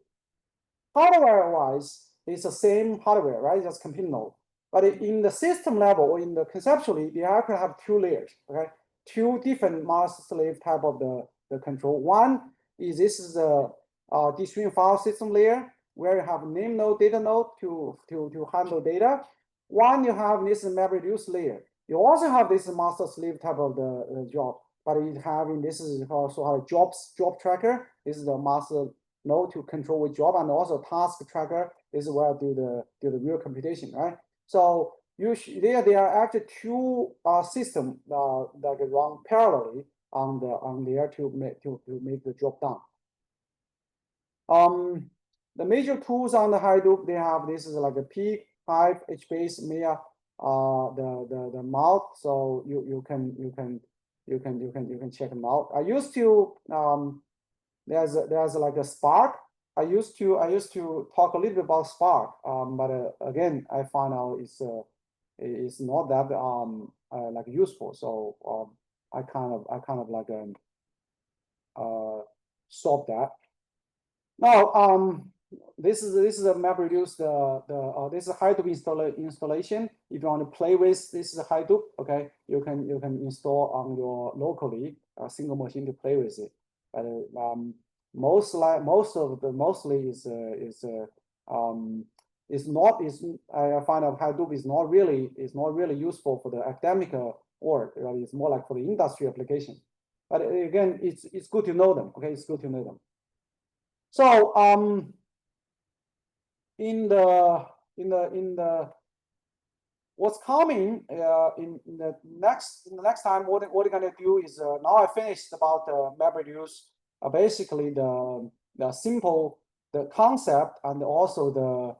hardware wise it's the same hardware, right? Just compute node. But in the system level or in the conceptually, they actually have two layers, okay? Two different master slave type of the control. One is this is a DString file system layer where you have name node, data node to handle data. One, you have this MapReduce layer. You also have this master slave type of the job, but you having this is also how job tracker. This is the master node to control which job, and also task tracker is where do the real computation, right? So there are actually two systems that can run parallelly on there to make the job done. The major tools on the Hadoop, they have this is like a Peak, Hive, HBase, Maya, the mouth. So you can check them out. I used to there's like a Spark. I used to talk a little bit about Spark, but again I found out it's not that like useful. So I kind of like stop that. Now this is a MapReduce this is a Hadoop installation. If you want to play with this is a Hadoop, okay, you can install on your locally a single machine to play with it. But mostly I find out Hadoop is not really useful for the academic work. Right? It's more like for the industry application. But again, it's good to know them. Okay, it's good to know them. So in the what's coming in the next time, what we're gonna do is now I finished about the MapReduce. Basically the simple concept and also the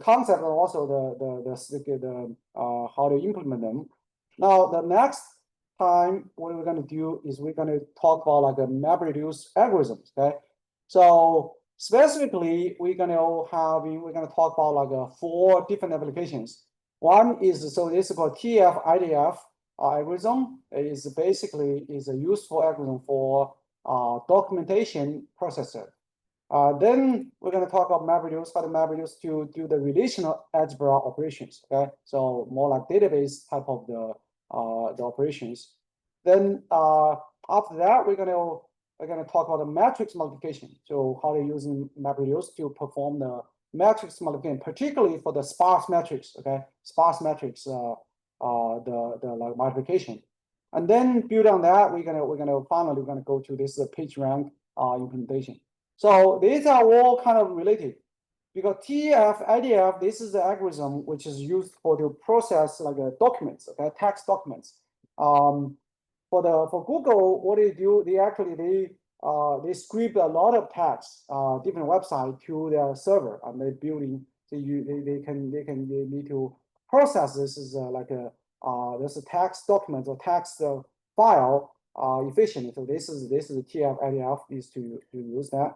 concept and also the how to implement them. Now the next time what we're going to do is we're going to talk about like a MapReduce algorithms. Okay, so specifically we're going to talk about like 4 different applications. One is so this is called TF-IDF algorithm. Is basically is a useful algorithm for documentation processor. Then we're going to talk about MapReduce, how to MapReduce to do the relational algebra operations. Okay, so more like database type of the operations. Then after that, we're gonna talk about the matrix multiplication. So how to use MapReduce to perform the matrix multiplication, particularly for the sparse matrix. Okay, sparse matrix, the like multiplication. And then build on that, we're gonna finally go to this PageRank implementation. So these are all kind of related because TF-IDF, this is the algorithm which is used for to process like documents, okay, text documents. For Google, what they do, they script a lot of text, different website to their server, and they're building. They need to process this is like this is text document or text file efficiently. So this is the TF-IDF is to use that.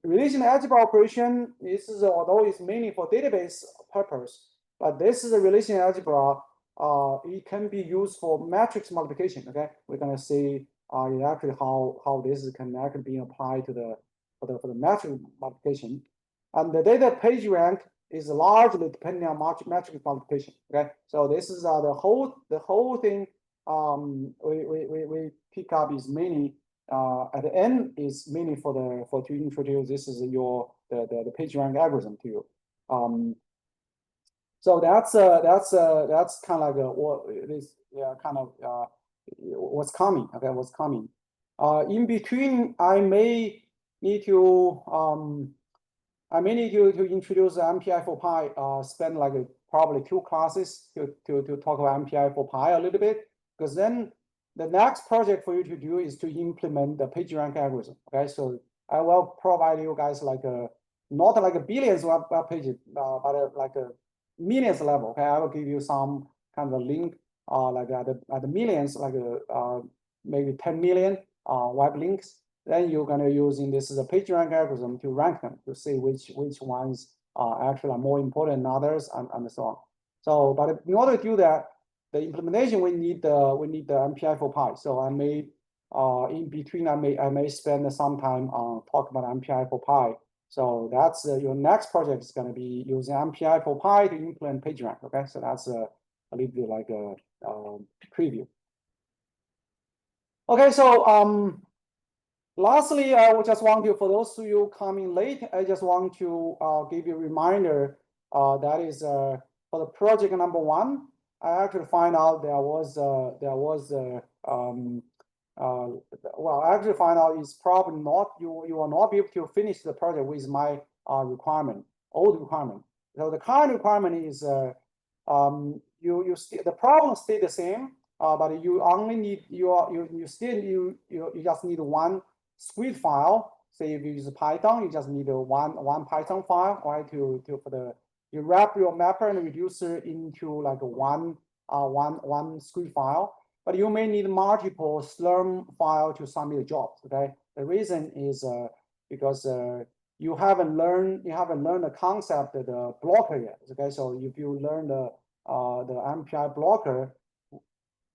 Relational algebra operation, this is although it's mainly for database purpose, but this is a relational algebra. It can be used for matrix multiplication. Okay, we're gonna see actually how this can actually be applied to for the matrix multiplication, and the data PageRank is largely depending on matrix multiplication. Okay, so this is the whole thing. We pick up is mainly. At the end is mainly to introduce this is the PageRank algorithm to you. So that's kind of like what it is. Yeah, kind of what's coming. Okay, what's coming. In between, I may need to introduce MPI4Pi. Spend like probably 2 classes to talk about MPI4Pi a little bit, because then the next project for you to do is to implement the PageRank algorithm. Okay, so I will provide you guys like not like a billions of web pages, but like millions level. Okay, I will give you some kind of a link, like at the millions, like maybe 10 million web links. Then you're gonna using this as a PageRank algorithm to rank them to see which ones are actually more important than others, and so on. So, but in order to do that, the implementation we need the MPI for Pi. So I may in between I may spend some time on talk about MPI for Pi. So that's your next project is going to be using MPI for Pi to implement PageRank. Okay, so that's a little bit like a preview. Okay, so lastly, I would just want to, for those of you coming late, I just want to give you a reminder that is for the project number 1. I actually find out well, I actually find out it's probably not, you will not be able to finish the project with my requirement, old requirement. So the current requirement is the problem stay the same, but you only need you just need one script file. Say if you use Python, you just need one Python file, right? You wrap your mapper and reducer into like one script file. But you may need multiple Slurm file to submit jobs. Okay, the reason is because you haven't learned the concept of the blocker yet. Okay, so if you learn the MPI blocker,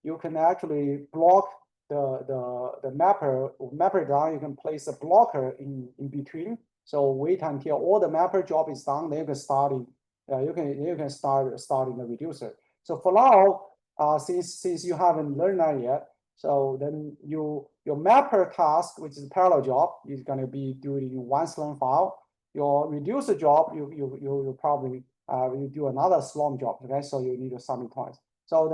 you can actually block the mapper down. You can place a blocker in between. So wait until all the mapper job is done, then you can start starting the reducer. So for now, since you haven't learned that yet, so then your mapper task, which is a parallel job, is going to be doing one Slurm file. Your reducer job, you probably you do another Slurm job. Okay, so you need to submit twice. So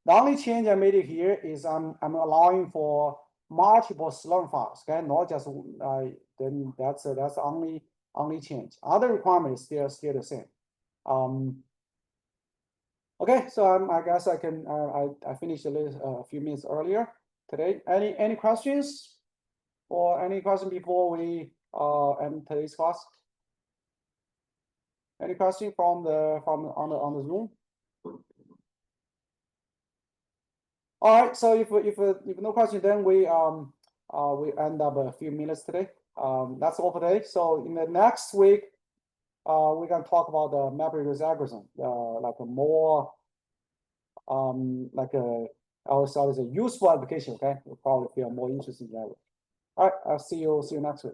the only change I made here is I'm allowing for multiple Slurm files. Okay, not just then that's only change. Other requirements still the same. Okay, so I guess I can I finished a few minutes earlier today. Any questions, or any question before we end today's class? Any question from on the Zoom? All right, so if no question, then we end up a few minutes today. That's all for today. So in the next week, we're gonna talk about the map reducer algorithm, like a more like a I would say it's a useful application. Okay, you'll probably feel more interested in that way. All right, I'll see you next week.